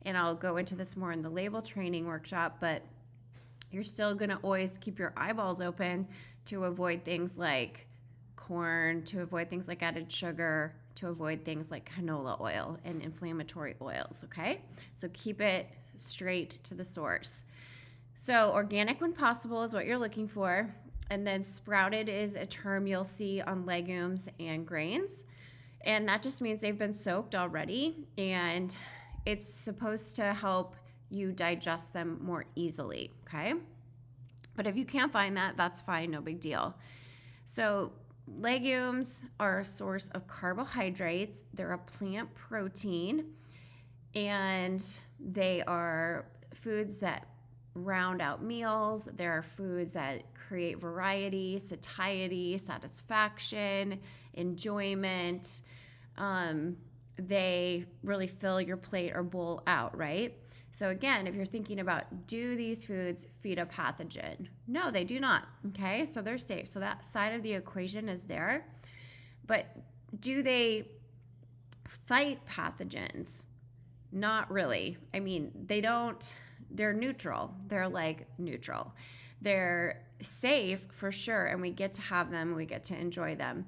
and I'll go into this more in the label training workshop, but you're still going to always keep your eyeballs open to avoid things like corn, to avoid things like added sugar, to avoid things like canola oil and inflammatory oils, okay? So keep it straight to the source. So organic when possible is what you're looking for. And then sprouted is a term you'll see on legumes and grains. And that just means they've been soaked already, and it's supposed to help you digest them more easily, okay? But if you can't find that, that's fine, no big deal. So legumes are a source of carbohydrates. They're a plant protein, and they are foods that round out meals. There are foods that create variety, satiety, satisfaction, enjoyment. They really fill your plate or bowl out, right? So again, if you're thinking about, do these foods feed a pathogen? No, they do not, okay? So they're safe. So that side of the equation is there. But do they fight pathogens? Not really. I mean, they're neutral. They're like neutral. They're safe for sure, and we get to have them, we get to enjoy them.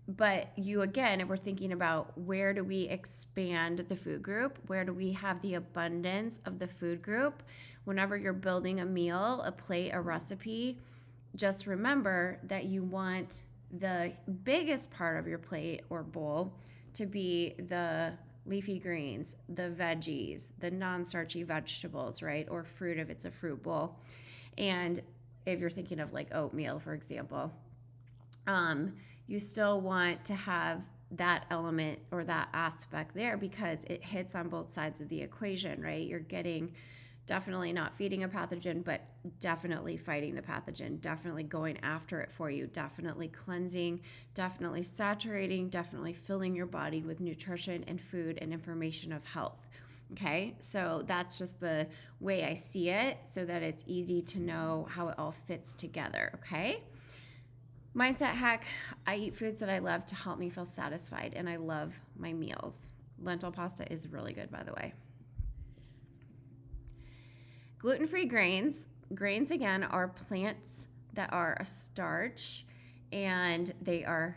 But if we're thinking about where do we expand the food group, where do we have the abundance of the food group, whenever you're building a meal, a plate, a recipe, just remember that you want the biggest part of your plate or bowl to be the leafy greens, the veggies, the non-starchy vegetables, right? Or fruit if it's a fruit bowl. And if you're thinking of like oatmeal, for example, you still want to have that element or that aspect there, because it hits on both sides of the equation, right? You're getting Definitely not feeding a pathogen, but definitely fighting the pathogen, definitely going after it for you, definitely cleansing, definitely saturating, definitely filling your body with nutrition and food and information of health. Okay, so that's just the way I see it so that it's easy to know how it all fits together. Okay. Mindset hack: I eat foods that I love to help me feel satisfied, and I love my meals. Lentil pasta is really good, by the way. Gluten-free grains. Grains, again, are plants that are a starch, and they are,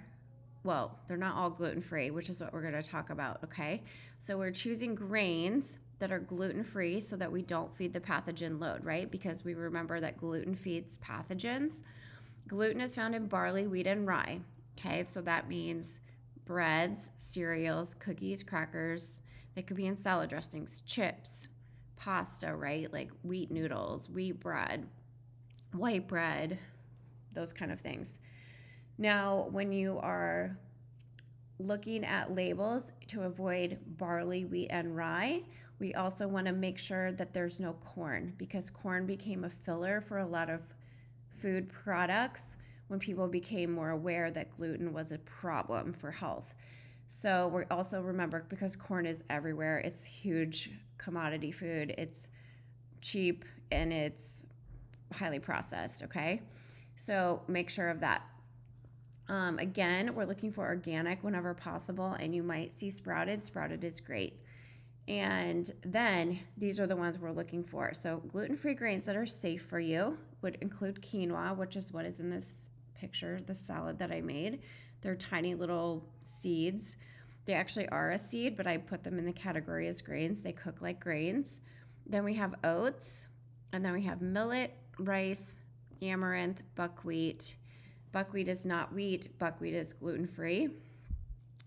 well, they're not all gluten-free, which is what we're going to talk about, okay? So we're choosing grains that are gluten-free so that we don't feed the pathogen load, right? Because we remember that gluten feeds pathogens. Gluten is found in barley, wheat, and rye, okay? So that means breads, cereals, cookies, crackers. They could be in salad dressings, chips, pasta, right? Like wheat noodles, wheat bread, white bread, those kind of things. Now, when you are looking at labels to avoid barley, wheat, and rye, we also want to make sure that there's no corn, because corn became a filler for a lot of food products when people became more aware that gluten was a problem for health. So we also remember, because corn is everywhere, it's huge commodity food, it's cheap, and it's highly processed, okay? So make sure of that. Again, we're looking for organic whenever possible, and you might see sprouted. Sprouted is great. And then these are the ones we're looking for. So gluten-free grains that are safe for you would include quinoa, which is what is in this picture, the salad that I made. They're tiny little seeds. They actually are a seed, but I put them in the category as grains. They cook like grains. Then we have oats, and then we have millet, rice, amaranth, buckwheat. Buckwheat is not wheat. Buckwheat is gluten-free.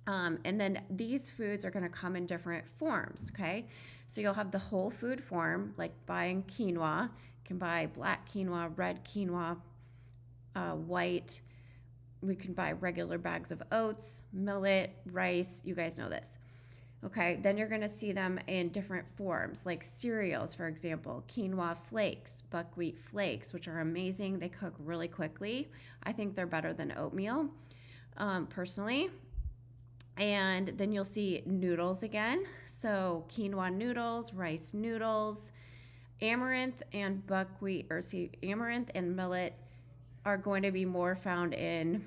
And then these foods are going to come in different forms, okay? So you'll have the whole food form, like buying quinoa. You can buy black quinoa, red quinoa, white. We can buy regular bags of oats, millet, rice. You guys know this. Okay, then you're going to see them in different forms, like cereals, for example, quinoa flakes, buckwheat flakes, which are amazing. They cook really quickly. I think they're better than oatmeal, personally. And then you'll see noodles again. So quinoa noodles, rice noodles, amaranth and amaranth and millet are going to be more found in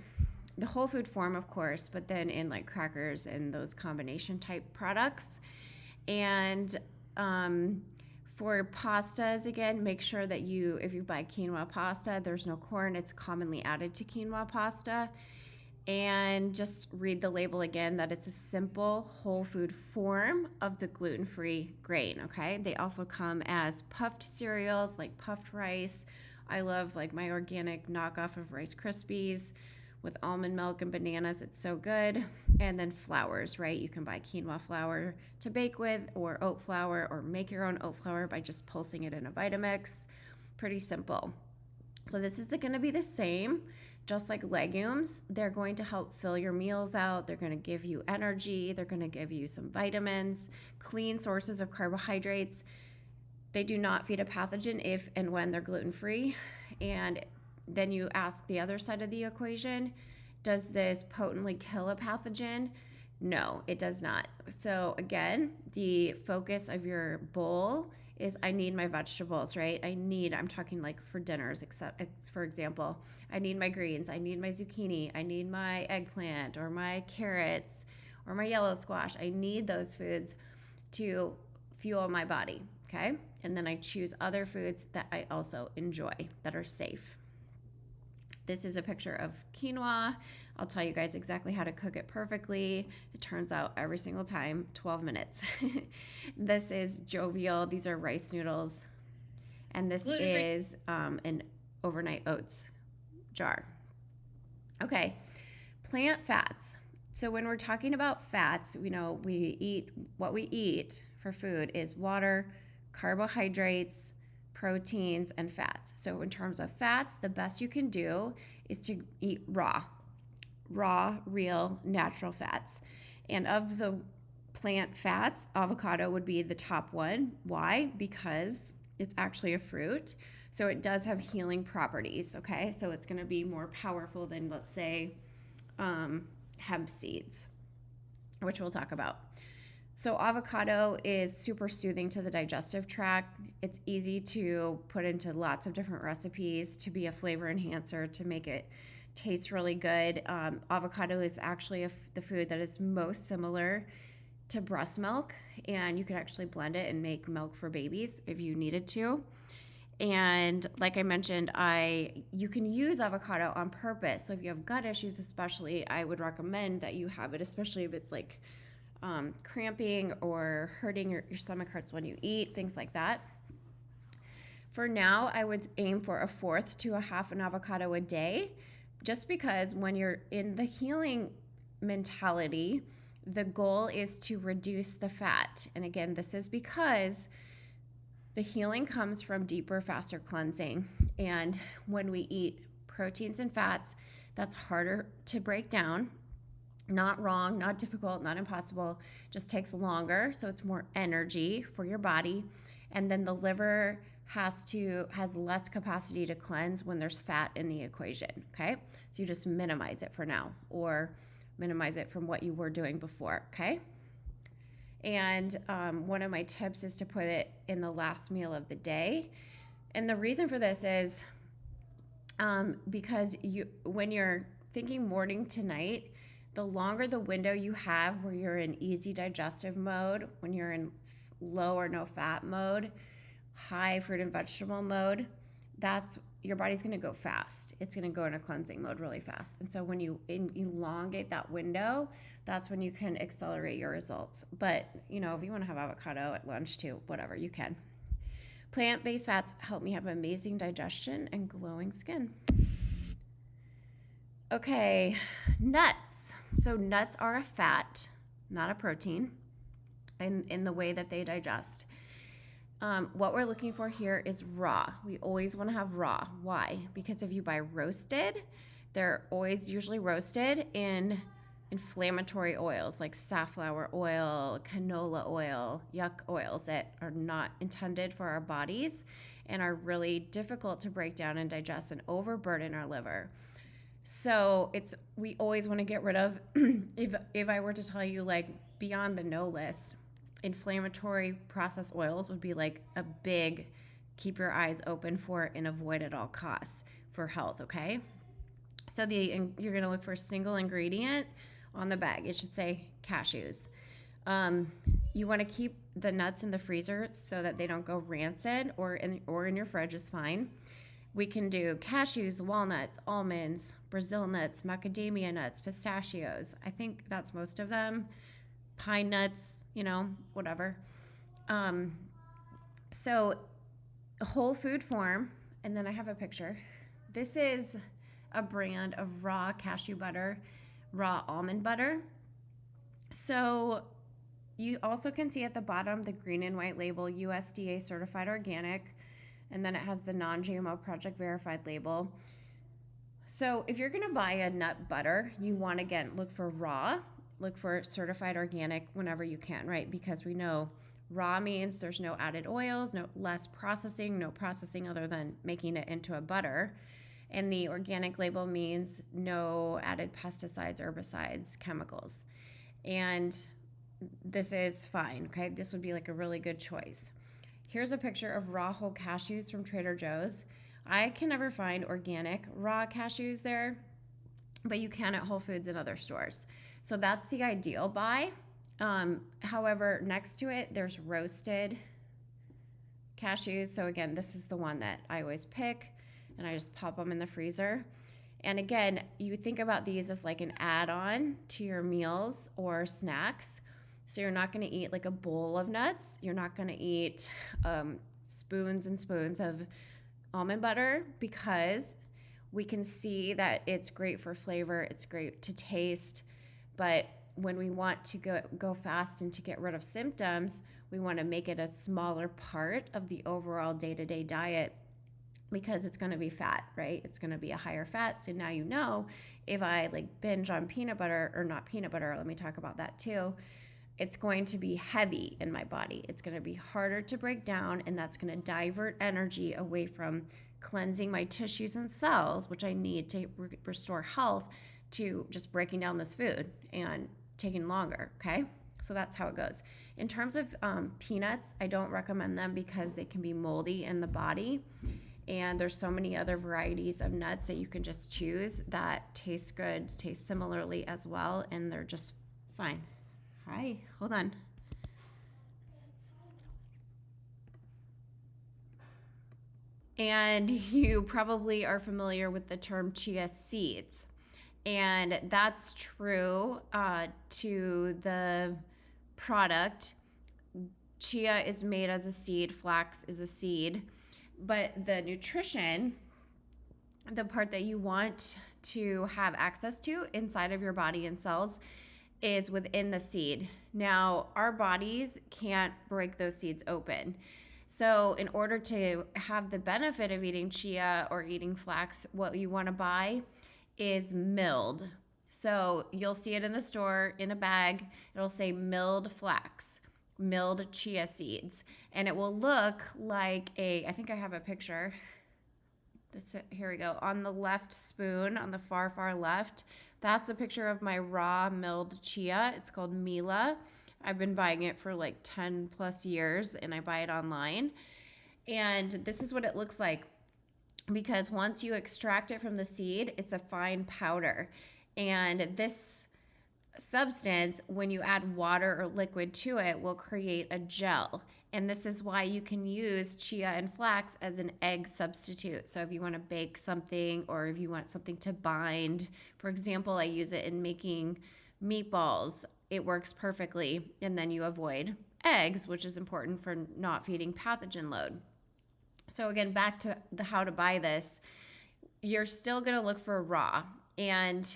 the whole food form, of course, but then in like crackers and those combination type products. And for pastas, again, make sure that if you buy quinoa pasta, there's no corn. It's commonly added to quinoa pasta. And just read the label again, that it's a simple whole food form of the gluten-free grain, okay? They also come as puffed cereals, like puffed rice. I love like my organic knockoff of Rice Krispies with almond milk and bananas. It's so good. And then flours, right? You can buy quinoa flour to bake with, or oat flour, or make your own oat flour by just pulsing it in a Vitamix. Pretty simple. So this is going to be the same. Just like legumes, they're going to help fill your meals out. They're going to give you energy. They're going to give you some vitamins, clean sources of carbohydrates. They do not feed a pathogen if and when they're gluten-free. And then you ask the other side of the equation, does this potently kill a pathogen? No, it does not. So again, the focus of your bowl is, I need my vegetables, right? I'm talking like for dinners, except for example, I need my greens, I need my zucchini, I need my eggplant or my carrots or my yellow squash. I need those foods to fuel my body, okay? And then I choose other foods that I also enjoy that are safe. This is a picture of quinoa. I'll tell you guys exactly how to cook it perfectly. It turns out every single time, 12 minutes. This is jovial. These are rice noodles. And this is an overnight oats jar. Okay, plant fats. So when we're talking about fats, what we eat for food is water, carbohydrates, proteins, and fats. So in terms of fats, the best you can do is to eat raw, real, natural fats. And of the plant fats, avocado would be the top one. Why? Because it's actually a fruit. So it does have healing properties, okay? So it's going to be more powerful than, let's say, hemp seeds, which we'll talk about. So avocado is super soothing to the digestive tract. It's easy to put into lots of different recipes to be a flavor enhancer, to make it taste really good. Avocado is actually the food that is most similar to breast milk, and you can actually blend it and make milk for babies if you needed to. And like I mentioned, you can use avocado on purpose. So if you have gut issues, especially, I would recommend that you have it, especially if it's like cramping or hurting, your stomach hurts when you eat, things like that. For now, I would aim for 1/4 to 1/2 an avocado a day, just because when you're in the healing mentality, the goal is to reduce the fat. And again, this is because the healing comes from deeper, faster cleansing. And when we eat proteins and fats, that's harder to break down. Not wrong, not difficult, not impossible, just takes longer. So it's more energy for your body. And then the liver has less capacity to cleanse when there's fat in the equation, okay? So you just minimize it for now, or minimize it from what you were doing before, okay? And one of my tips is to put it in the last meal of the day. And the reason for this is because when you're thinking morning to night, the longer the window you have where you're in easy digestive mode, when you're in low or no fat mode, high fruit and vegetable mode, your body's going to go fast. It's going to go in a cleansing mode really fast. And so when you elongate that window, that's when you can accelerate your results. But, if you want to have avocado at lunch too, whatever, you can. Plant-based fats help me have amazing digestion and glowing skin. Okay, nuts. So nuts are a fat, not a protein, in the way that they digest. What we're looking for here is raw. We always want to have raw. Why? Because if you buy roasted, they're always usually roasted in inflammatory oils like safflower oil, canola oil, yuck oils that are not intended for our bodies and are really difficult to break down and digest and overburden our liver. So we always want to get rid of, if I were to tell you, like, beyond the no list, inflammatory processed oils would be like a big keep your eyes open for and avoid at all costs for health, okay? So you're going to look for a single ingredient on the bag. It should say cashews. You want to keep the nuts in the freezer so that they don't go rancid, or in your fridge is fine. We can do cashews, walnuts, almonds, Brazil nuts, macadamia nuts, pistachios. I think that's most of them. Pine nuts, whatever. So whole food form, and then I have a picture. This is a brand of raw cashew butter, raw almond butter. So you also can see at the bottom the green and white label, USDA certified organic, and then it has the non-GMO project verified label. So if you're gonna buy a nut butter, you want, again, look for raw, look for certified organic whenever you can, right? Because we know raw means there's no added oils, no processing other than making it into a butter. And the organic label means no added pesticides, herbicides, chemicals. And this is fine, okay? This would be like a really good choice. Here's a picture of raw whole cashews from Trader Joe's. I can never find organic raw cashews there, but you can at Whole Foods and other stores. So that's the ideal buy. However, next to it, there's roasted cashews. So again, this is the one that I always pick, and I just pop them in the freezer. And again, you think about these as like an add-on to your meals or snacks. So you're not going to eat like a bowl of nuts. You're not going to eat spoons and spoons of almond butter, because we can see that it's great for flavor, it's great to taste, but when we want to go fast and to get rid of symptoms, we want to make it a smaller part of the overall day-to-day diet, because it's going to be fat, right? It's going to be a higher fat. So now if I like binge on peanut butter, or not peanut butter, let me talk about that too. it's going to be heavy in my body. It's going to be harder to break down, and that's going to divert energy away from cleansing my tissues and cells, which I need to restore health, to just breaking down this food and taking longer, okay? So that's how it goes. In terms of peanuts, I don't recommend them because they can be moldy in the body. And there's so many other varieties of nuts that you can just choose that taste good, taste similarly as well, and they're just fine. Hi, hold on. And you probably are familiar with the term chia seeds. And that's true to the product. Chia is made as a seed, flax is a seed, but the nutrition, the part that you want to have access to inside of your body and cells, is within the seed. Now, our bodies can't break those seeds open. So in order to have the benefit of eating chia or eating flax, what you want to buy is milled. So you'll see it in the store in a bag. It'll say milled flax, milled chia seeds. And it will look like I think I have a picture. Here we go. On the left spoon, on the far, far left, that's a picture of my raw milled chia. It's called Mila. I've been buying it for like 10 plus years, and I buy it online. And this is what it looks like, because once you extract it from the seed, it's a fine powder. And this substance, when you add water or liquid to it, will create a gel. And this is why you can use chia and flax as an egg substitute. So if you want to bake something, or if you want something to bind, for example, I use it in making meatballs. It works perfectly. And then you avoid eggs, which is important for not feeding pathogen load. So again, back to the how to buy this, you're still going to look for raw. And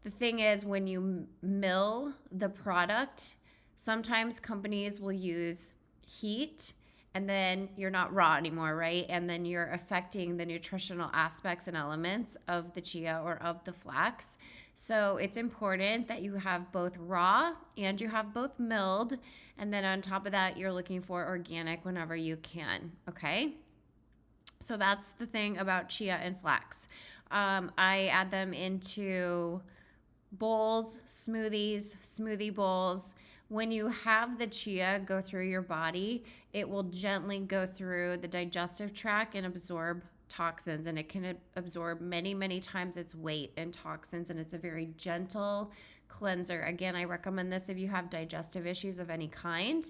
the thing is, when you mill the product, sometimes companies will use heat, and then you're not raw anymore, right? And then you're affecting the nutritional aspects and elements of the chia or of the flax. So it's important that you have both raw and you have both milled. And then on top of that, you're looking for organic whenever you can, okay? So that's the thing about chia and flax. I add them into bowls, smoothies, smoothie bowls. When you have the chia go through your body, it will gently go through the digestive tract and absorb toxins, and it can absorb many, many times its weight in toxins, and it's a very gentle cleanser. Again, I recommend this if you have digestive issues of any kind.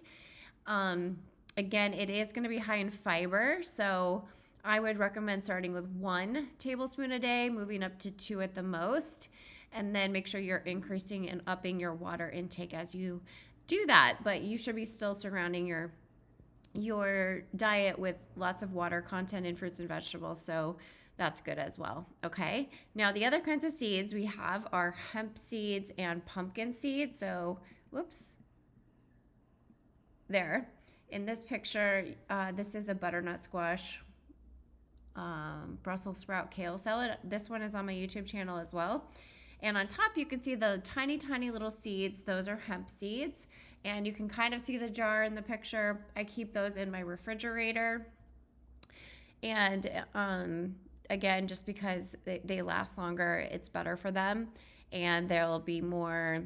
Again, it is going to be high in fiber, so I would recommend starting with 1 tablespoon a day, moving up to 2 at the most, and then make sure you're increasing and upping your water intake as you do that. But you should be still surrounding your diet with lots of water content in fruits and vegetables, so that's good as well, okay? Now, the other kinds of seeds we have are hemp seeds and pumpkin seeds. So, whoops, there. In this picture, this is a butternut squash, Brussels sprout kale salad. This one is on my YouTube channel as well. And on top, you can see the tiny, tiny little seeds. Those are hemp seeds. And you can kind of see the jar in the picture. I keep those in my refrigerator. And again, just because they last longer, it's better for them. And they'll be more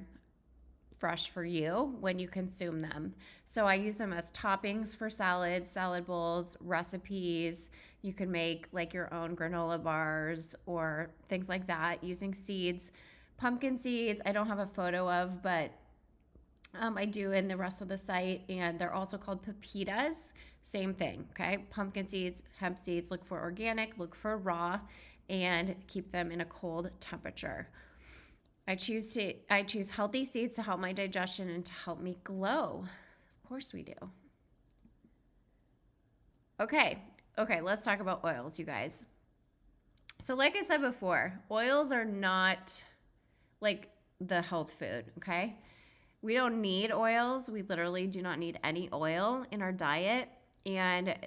fresh for you when you consume them. So I use them as toppings for salads, salad bowls, recipes. You can make like your own granola bars or things like that using seeds. Pumpkin seeds, I don't have a photo of, but I do in the rest of the site, and they're also called pepitas. Same thing, okay? Pumpkin seeds, hemp seeds, look for organic, look for raw, and keep them in a cold temperature. I choose healthy seeds to help my digestion and to help me glow. Of course we do. Okay, let's talk about oils, you guys. So like I said before, oils are not like the health food, okay? We don't need oils. We literally do not need any oil in our diet. And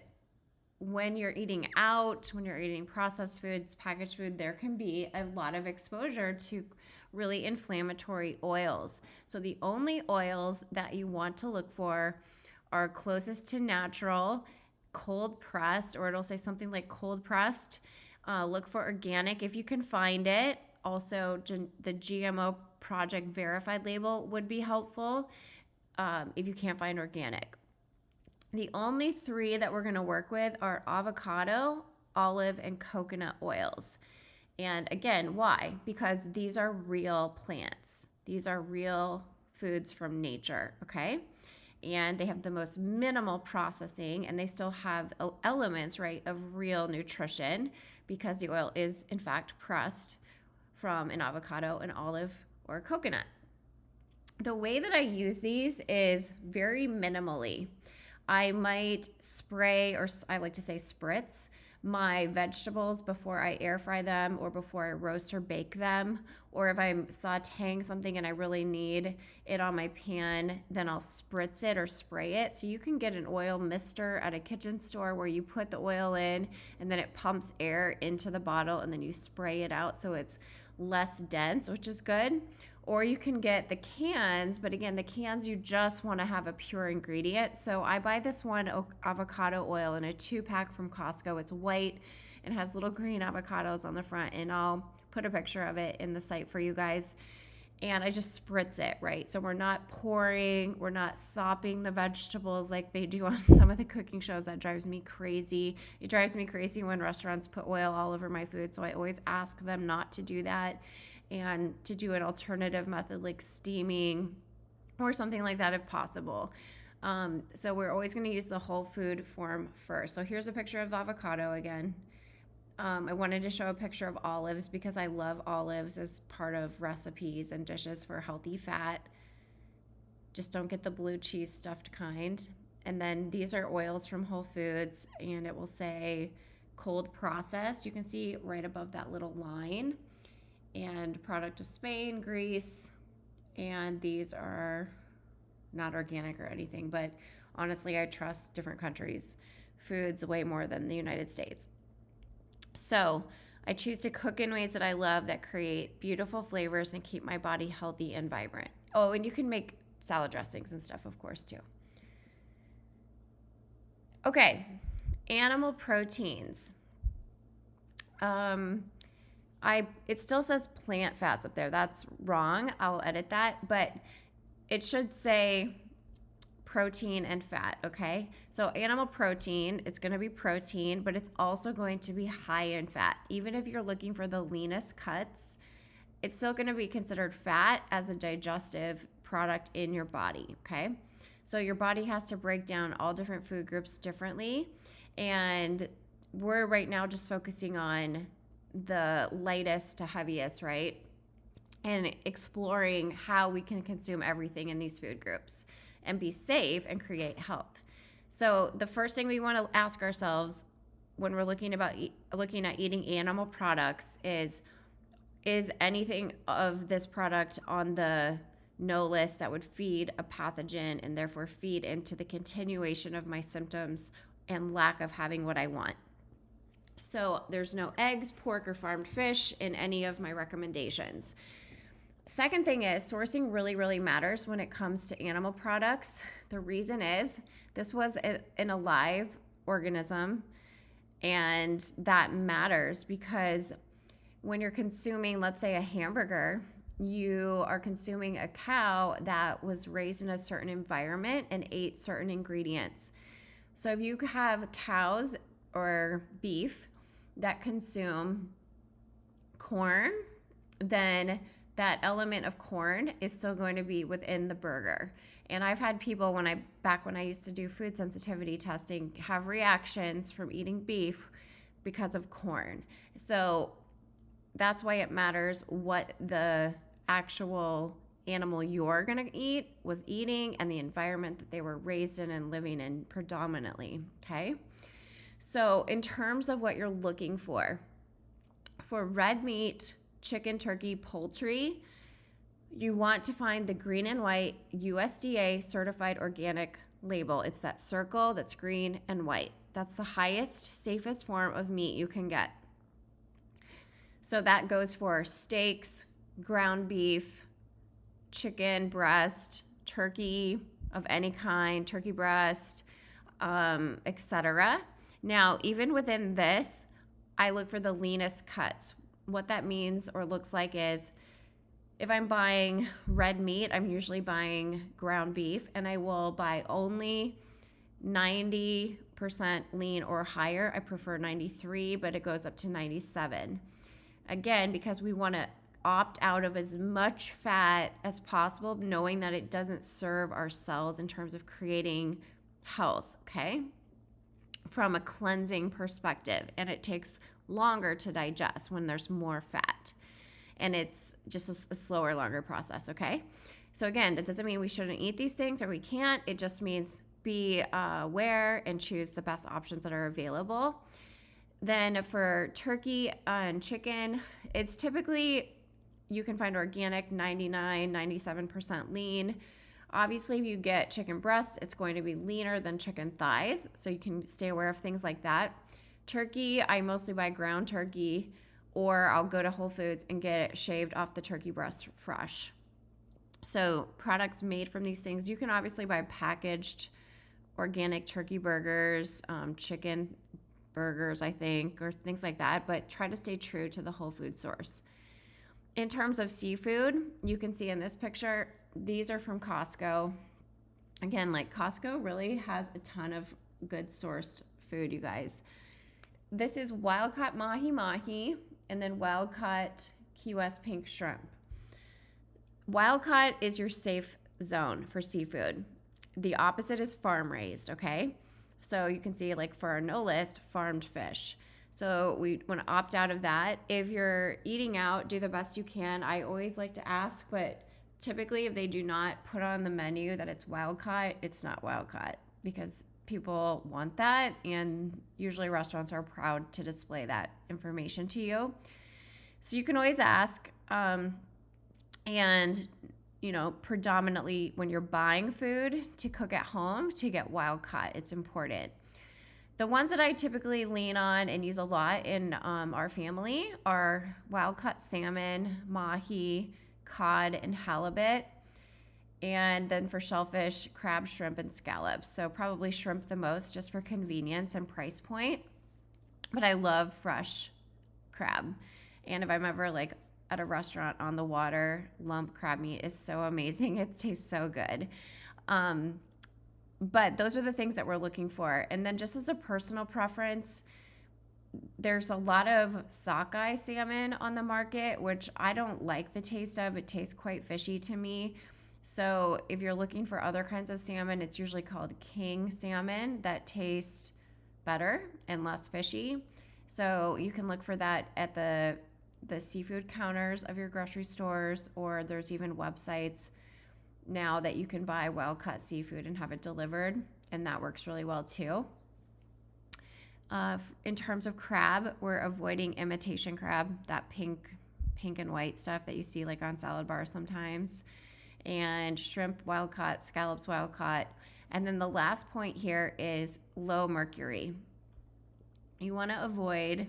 when you're eating out, when you're eating processed foods, packaged food, there can be a lot of exposure to really inflammatory oils. So the only oils that you want to look for are closest to natural, cold pressed, or it'll say something like cold pressed. Look for organic if you can find it. Also, the GMO Project Verified label would be helpful if you can't find organic. The only three that we're going to work with are avocado, olive, and coconut oils. And again, why? Because these are real plants. These are real foods from nature, okay? And they have the most minimal processing, and they still have elements, right, of real nutrition because the oil is, in fact, pressed from an avocado, an olive, or a coconut. The way that I use these is very minimally. I might spray, or I like to say spritz, my vegetables before I air fry them or before I roast or bake them. Or if I'm sauteing something and I really need it on my pan, then I'll spritz it or spray it. So you can get an oil mister at a kitchen store where you put the oil in and then it pumps air into the bottle and then you spray it out so it's less dense, which is good. Or you can get the cans, but again, the cans, you just want to have a pure ingredient. So I buy this one avocado oil in a 2-pack from Costco. It's white and has little green avocados on the front, and I'll put a picture of it in the site for you guys. And I just spritz it, right? So we're not pouring, we're not sopping the vegetables like they do on some of the cooking shows. That drives me crazy. It drives me crazy when restaurants put oil all over my food. So I always ask them not to do that, and to do an alternative method like steaming or something like that if possible. So we're always going to use the whole food form first. So here's a picture of the avocado again. I wanted to show a picture of olives because I love olives as part of recipes and dishes for healthy fat. Just don't get the blue cheese stuffed kind. And then these are oils from Whole Foods, and it will say cold processed. You can see right above that little line. And product of Spain, Greece, and these are not organic or anything, but honestly, I trust different countries' foods way more than the United States. So I choose to cook in ways that I love that create beautiful flavors and keep my body healthy and vibrant. Oh, and you can make salad dressings and stuff, of course, too. Okay, animal proteins. It still says plant fats up there. That's wrong. I'll edit that, but it should say protein and fat, okay? So animal protein, it's going to be protein, but it's also going to be high in fat. Even if you're looking for the leanest cuts, it's still going to be considered fat as a digestive product in your body, okay? So your body has to break down all different food groups differently, and we're right now just focusing on the lightest to heaviest, right? And exploring how we can consume everything in these food groups and be safe and create health. So the first thing we want to ask ourselves when we're looking at eating animal products is anything of this product on the no list that would feed a pathogen and therefore feed into the continuation of my symptoms and lack of having what I want? So there's no eggs, pork, or farmed fish in any of my recommendations. Second thing is sourcing really, really matters when it comes to animal products. The reason is this was an alive organism, and that matters because when you're consuming, let's say, a hamburger, you are consuming a cow that was raised in a certain environment and ate certain ingredients. So if you have cows or beef that consume corn, then that element of corn is still going to be within the burger. And I've had people back when I used to do food sensitivity testing have reactions from eating beef because of corn. So that's why it matters what the actual animal you're going to eat was eating and the environment that they were raised in and living in predominantly, okay? So in terms of what you're looking for red meat, chicken, turkey, poultry, you want to find the green and white USDA certified organic label. It's that circle that's green and white. That's the highest, safest form of meat you can get. So that goes for steaks, ground beef, chicken breast, turkey of any kind, turkey breast, etc. Now, even within this, I look for the leanest cuts. What that means or looks like is if I'm buying red meat, I'm usually buying ground beef, and I will buy only 90% lean or higher. I prefer 93, but it goes up to 97. Again, because we want to opt out of as much fat as possible, knowing that it doesn't serve our cells in terms of creating health, okay? From a cleansing perspective, and it takes longer to digest when there's more fat, and it's just a slower, longer process, okay? So again, that doesn't mean we shouldn't eat these things or we can't. It just means be aware and choose the best options that are available. Then for turkey and chicken, it's typically, you can find organic 99, 97% lean. Obviously, if you get chicken breast, it's going to be leaner than chicken thighs, so you can stay aware of things like that. Turkey, I mostly buy ground turkey, or I'll go to Whole Foods and get it shaved off the turkey breast fresh. So products made from these things, you can obviously buy packaged organic turkey burgers, chicken burgers, I think, or things like that, but try to stay true to the whole food source. In terms of seafood, you can see in this picture, these are from Costco. Again, like Costco really has a ton of good sourced food, you guys. This is wild caught mahi-mahi and then wild caught Key West pink shrimp. Wild caught is your safe zone for seafood. The opposite is farm raised, okay? So you can see, like for our no list, farmed fish. So we want to opt out of that. If you're eating out, do the best you can. I always like to ask, but typically if they do not put on the menu that it's wild caught, it's not wild caught, because people want that, and usually restaurants are proud to display that information to you. So you can always ask, and you know, predominantly when you're buying food to cook at home, to get wild caught, it's important. The ones that I typically lean on and use a lot in our family are wild caught salmon, mahi, cod, and halibut. And then for shellfish, crab, shrimp, and scallops. So probably shrimp the most, just for convenience and price point. But I love fresh crab. And if I'm ever like at a restaurant on the water, lump crab meat is so amazing. It tastes so good. But those are the things that we're looking for. And then just as a personal preference, there's a lot of sockeye salmon on the market, which I don't like the taste of. It tastes quite fishy to me. So if you're looking for other kinds of salmon, it's usually called king salmon that tastes better and less fishy. So you can look for that at the seafood counters of your grocery stores, or there's even websites now that you can buy wild caught seafood and have it delivered, and that works really well too. In terms of crab, we're avoiding imitation crab, that pink and white stuff that you see like on salad bars sometimes, and shrimp wild caught, scallops wild caught. And then the last point here is low mercury. You want to avoid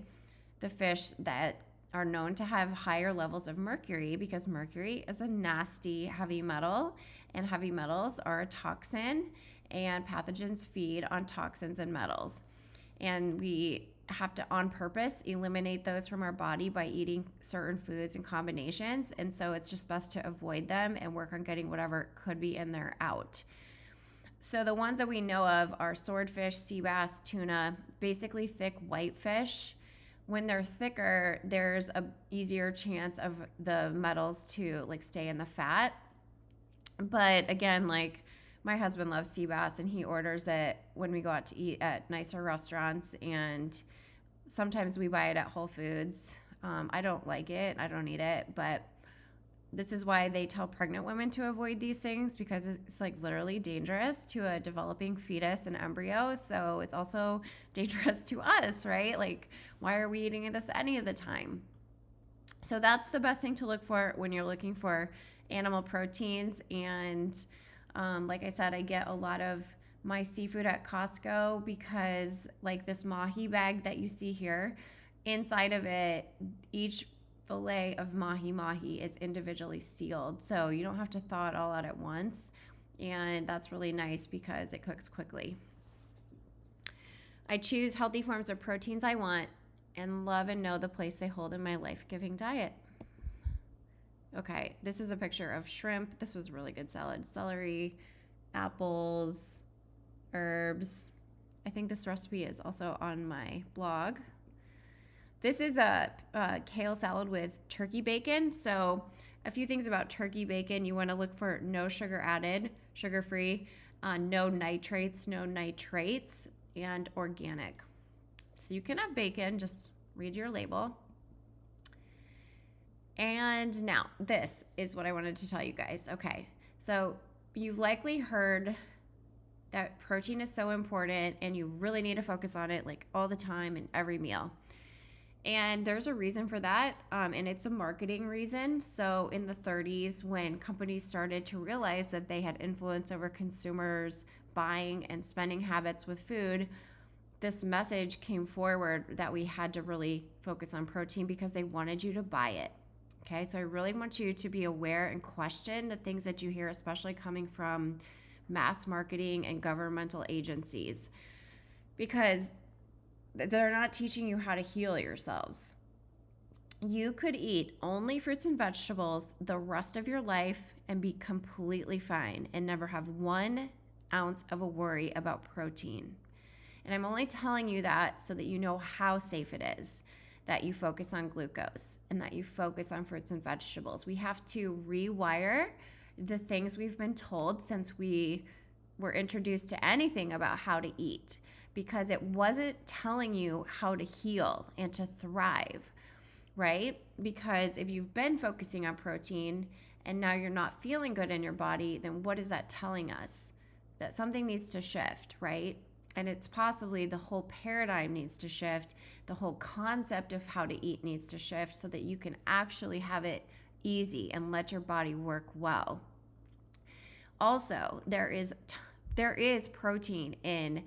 the fish that are known to have higher levels of mercury, because mercury is a nasty heavy metal, and heavy metals are a toxin, and pathogens feed on toxins and metals. And we have to, on purpose, eliminate those from our body by eating certain foods and combinations. And so it's just best to avoid them and work on getting whatever could be in there out. So the ones that we know of are swordfish, sea bass, tuna, basically thick white fish. When they're thicker, there's a easier chance of the metals to like stay in the fat. But again, like my husband loves sea bass, and he orders it when we go out to eat at nicer restaurants, and sometimes we buy it at Whole Foods. I don't like it. I don't eat it, but this is why they tell pregnant women to avoid these things, because it's like literally dangerous to a developing fetus and embryo. So it's also dangerous to us, right? Like, why are we eating this any of the time? So that's the best thing to look for when you're looking for animal proteins. And like I said, I get a lot of my seafood at Costco, because like this mahi bag that you see here, inside of it, each fillet of mahi is individually sealed, so you don't have to thaw it all out at once, and that's really nice because it cooks quickly. I choose healthy forms of proteins I want and love and know the place they hold in my life-giving diet. Okay, this is a picture of shrimp. This was a really good salad. Celery, apples, herbs. I think this recipe is also on my blog. This is a kale salad with turkey bacon. So a few things about turkey bacon. You want to look for no sugar added, sugar-free, no nitrates, and organic. So you can have bacon, just read your label. And now this is what I wanted to tell you guys. Okay, so you've likely heard that protein is so important and you really need to focus on it like all the time in every meal. And there's a reason for that, and it's a marketing reason. So in the 30s, when companies started to realize that they had influence over consumers' buying and spending habits with food, this message came forward that we had to really focus on protein because they wanted you to buy it. Okay, so I really want you to be aware and question the things that you hear, especially coming from mass marketing and governmental agencies, because they're not teaching you how to heal yourselves. You could eat only fruits and vegetables the rest of your life and be completely fine and never have 1 ounce of a worry about protein. And I'm only telling you that so that you know how safe it is, that you focus on glucose and that you focus on fruits and vegetables. We have to rewire the things we've been told since we were introduced to anything about how to eat, because it wasn't telling you how to heal and to thrive, right? Because if you've been focusing on protein and now you're not feeling good in your body, then what is that telling us? That something needs to shift, right? And it's possibly the whole paradigm needs to shift. The whole concept of how to eat needs to shift so that you can actually have it easy and let your body work well. Also, there is protein in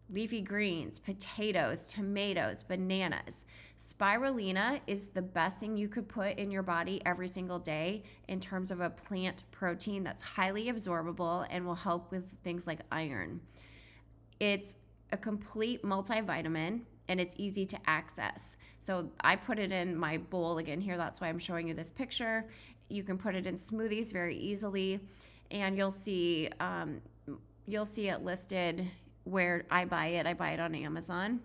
leafy greens, potatoes, tomatoes, bananas. Spirulina is the best thing you could put in your body every single day in terms of a plant protein that's highly absorbable and will help with things like iron. It's a complete multivitamin and it's easy to access. So I put it in my bowl again here. That's why I'm showing you this picture. You can put it in smoothies very easily, and you'll see it listed where I buy it. I buy it on Amazon,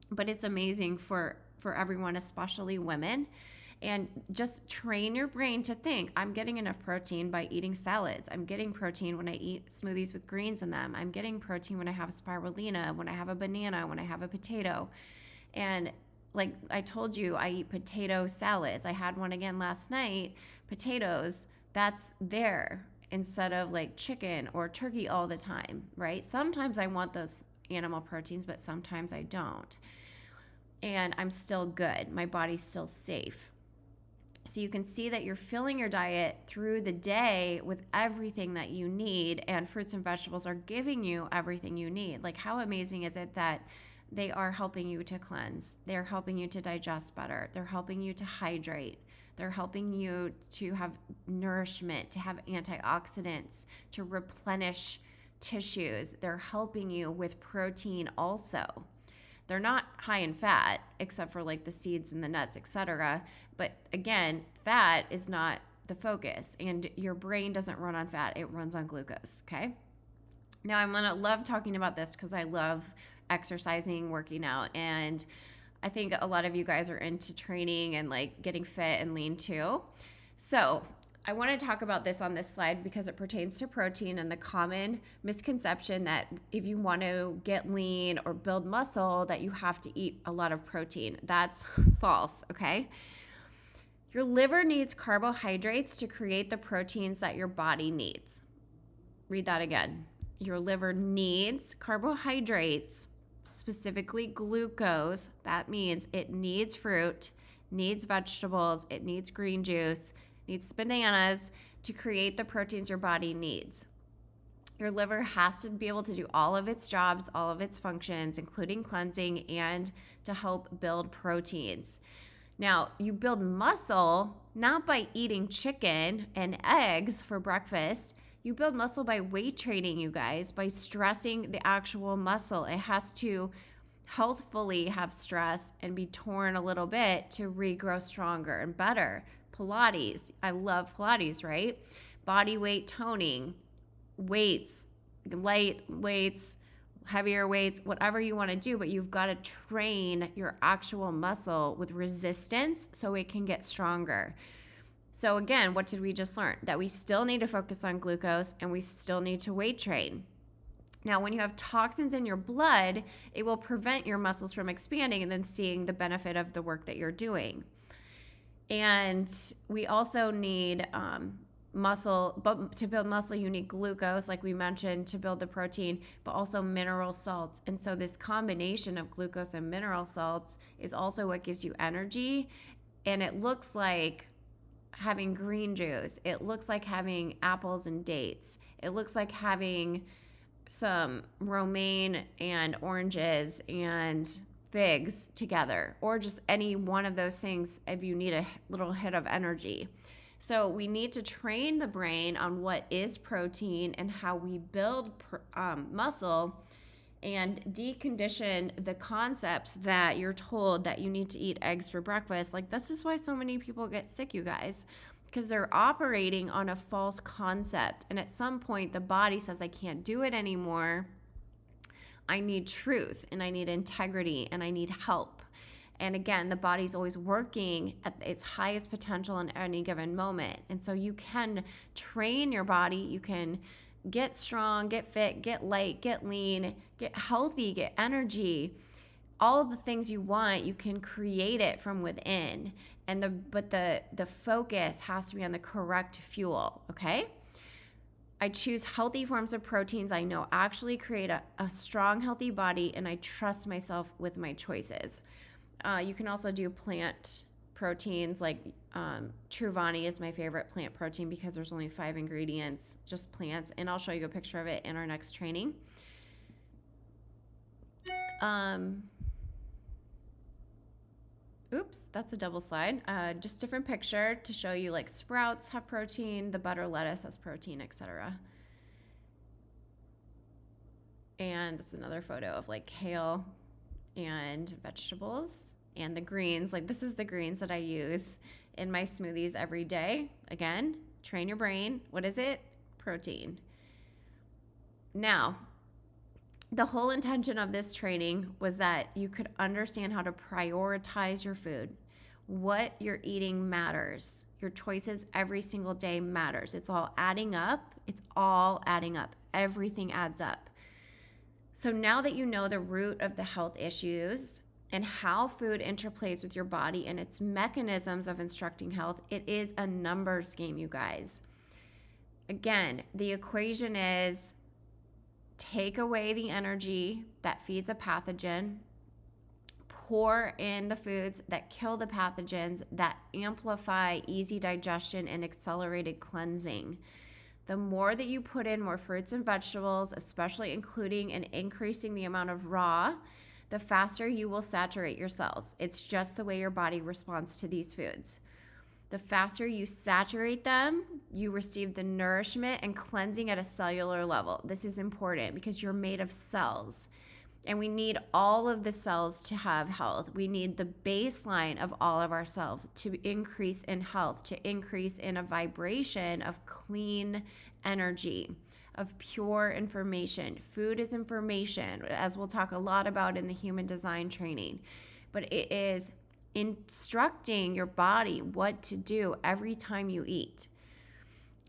but it's amazing for everyone, especially women. And just train your brain to think, I'm getting enough protein by eating salads. I'm getting protein when I eat smoothies with greens in them. I'm getting protein when I have spirulina, when I have a banana, when I have a potato. And like I told you, I eat potato salads. I had one again last night. Potatoes, that's there instead of like chicken or turkey all the time, right? Sometimes I want those animal proteins, but sometimes I don't. And I'm still good. My body's still safe. So you can see that you're filling your diet through the day with everything that you need, and fruits and vegetables are giving you everything you need. Like, how amazing is it that they are helping you to cleanse? They're helping you to digest better. They're helping you to hydrate. They're helping you to have nourishment, to have antioxidants, to replenish tissues. They're helping you with protein also. They're not high in fat, except for like the seeds and the nuts, etc. But again, fat is not the focus, and your brain doesn't run on fat. It runs on glucose, okay? Now, I'm gonna love talking about this because I love exercising, working out, and I think a lot of you guys are into training and like getting fit and lean too. So I want to talk about this on this slide because it pertains to protein and the common misconception that if you want to get lean or build muscle that you have to eat a lot of protein. That's false, okay? Your liver needs carbohydrates to create the proteins that your body needs. Read that again. Your liver needs carbohydrates, specifically glucose. That means it needs fruit, needs vegetables, it needs green juice, needs bananas to create the proteins your body needs. Your liver has to be able to do all of its jobs, all of its functions, including cleansing and to help build proteins. Now, you build muscle not by eating chicken and eggs for breakfast. You build muscle by weight training, you guys, by stressing the actual muscle. It has to healthfully have stress and be torn a little bit to regrow stronger and better. Pilates, I love Pilates, right? Body weight toning, weights, light weights, heavier weights, whatever you want to do, but you've got to train your actual muscle with resistance so it can get stronger. So again, what did we just learn? That we still need to focus on glucose and we still need to weight train. Now, when you have toxins in your blood, it will prevent your muscles from expanding and then seeing the benefit of the work that you're doing. And we also need muscle, but to build muscle, you need glucose, like we mentioned, to build the protein, but also mineral salts. And so this combination of glucose and mineral salts is also what gives you energy. And it looks like having green juice. It looks like having apples and dates. It looks like having some romaine and oranges and figs together, or just any one of those things if you need a little hit of energy. So we need to train the brain on what is protein and how we build muscle, and decondition the concepts that you're told that you need to eat eggs for breakfast. Like, this is why so many people get sick, you guys, because they're operating on a false concept. And at some point, the body says, I can't do it anymore. I need truth, and I need integrity, and I need help. And again, the body's always working at its highest potential in any given moment. And so you can train your body. You can get strong, get fit, get light, get lean, get healthy, get energy. All of the things you want, you can create it from within. But the focus has to be on the correct fuel, okay? I choose healthy forms of proteins I know actually create a strong, healthy body, and I trust myself with my choices. You can also do plant proteins, like Truvani is my favorite plant protein because there's only 5 ingredients, just plants, and I'll show you a picture of it in our next training. Oops, that's a double slide. Just different picture to show you, like, sprouts have protein, the butter lettuce has protein, etc. And it's another photo of like kale and vegetables and the greens. Like, this is the greens that I use in my smoothies every day. Again, train your brain. What is it? Protein. Now, the whole intention of this training was that you could understand how to prioritize your food. What you're eating matters. Your choices every single day matters. It's all adding up. It's all adding up. Everything adds up. So now that you know the root of the health issues and how food interplays with your body and its mechanisms of instructing health, it is a numbers game, you guys. Again, the equation is take away the energy that feeds a pathogen, pour in the foods that kill the pathogens, that amplify easy digestion and accelerated cleansing. The more that you put in more fruits and vegetables, especially including and increasing the amount of raw, the faster you will saturate your cells. It's just the way your body responds to these foods. The faster you saturate them, you receive the nourishment and cleansing at a cellular level. This is important because you're made of cells, and we need all of the cells to have health. We need the baseline of all of our cells to increase in health, to increase in a vibration of clean energy, of pure information. Food is information, as we'll talk a lot about in the human design training, but it is instructing your body what to do every time you eat.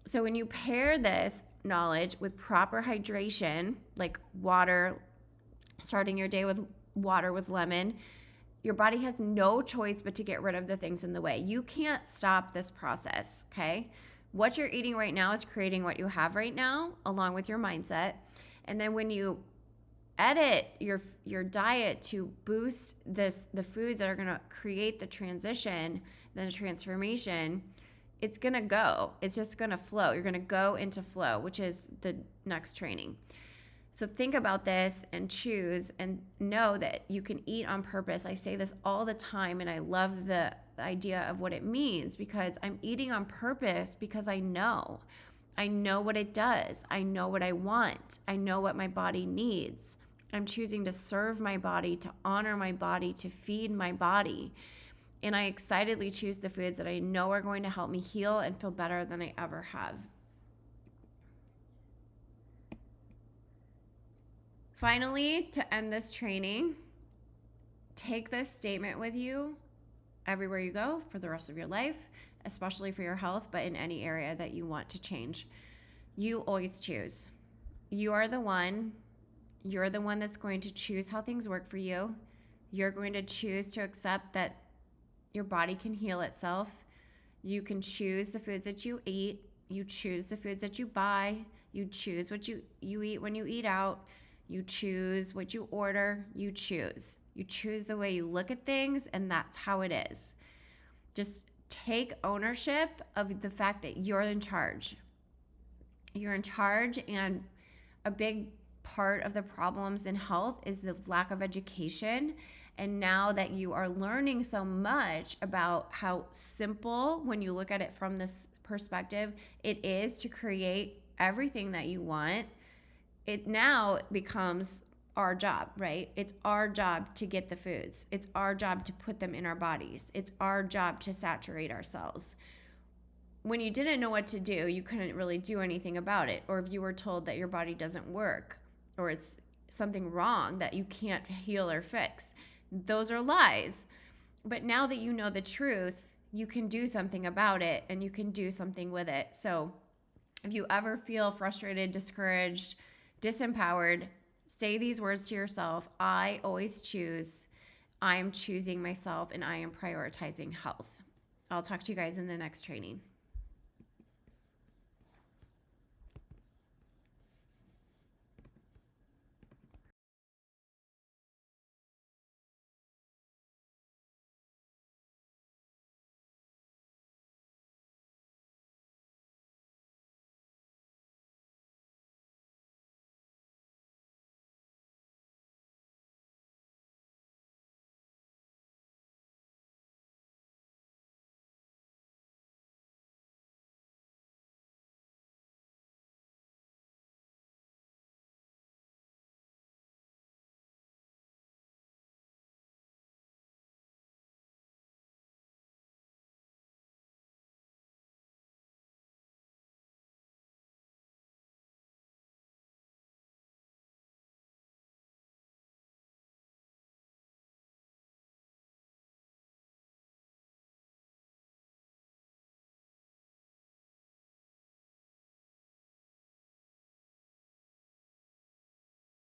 So when you pair this knowledge with proper hydration, like water, starting your day with water with lemon, your body has no choice but to get rid of the things in the way. You can't stop this process, okay? What you're eating right now is creating what you have right now, along with your mindset. And then when you edit your diet to boost the foods that are going to create the transition, then the transformation, it's going to go. It's just going to flow. You're going to go into flow, which is the next training. So think about this and choose and know that you can eat on purpose. I say this all the time, and I love the idea of what it means, because I'm eating on purpose because I know what it does. I know what I want. I know what my body needs. I'm choosing to serve my body, to honor my body, to feed my body. And I excitedly choose the foods that I know are going to help me heal and feel better than I ever have. Finally, to end this training, take this statement with you everywhere you go for the rest of your life, especially for your health, but in any area that you want to change. You always choose. You are the one. You're the one that's going to choose how things work for you. You're going to choose to accept that your body can heal itself. You can choose the foods that you eat. You choose the foods that you buy. You choose what you eat when you eat out. You choose what you order. You choose. You choose the way you look at things, and that's how it is. Just take ownership of the fact that you're in charge. You're in charge, and a big part of the problems in health is the lack of education. And now that you are learning so much about how simple, when you look at it from this perspective, it is to create everything that you want, it now becomes our job, right? It's our job to get the foods. It's our job to put them in our bodies. It's our job to saturate ourselves. When you didn't know what to do, you couldn't really do anything about it. Or if you were told that your body doesn't work, or it's something wrong that you can't heal or fix, those are lies. But now that you know the truth, you can do something about it, and you can do something with it. So if you ever feel frustrated, discouraged, disempowered, say these words to yourself: I always choose. I am choosing myself, and I am prioritizing health. I'll talk to you guys in the next training.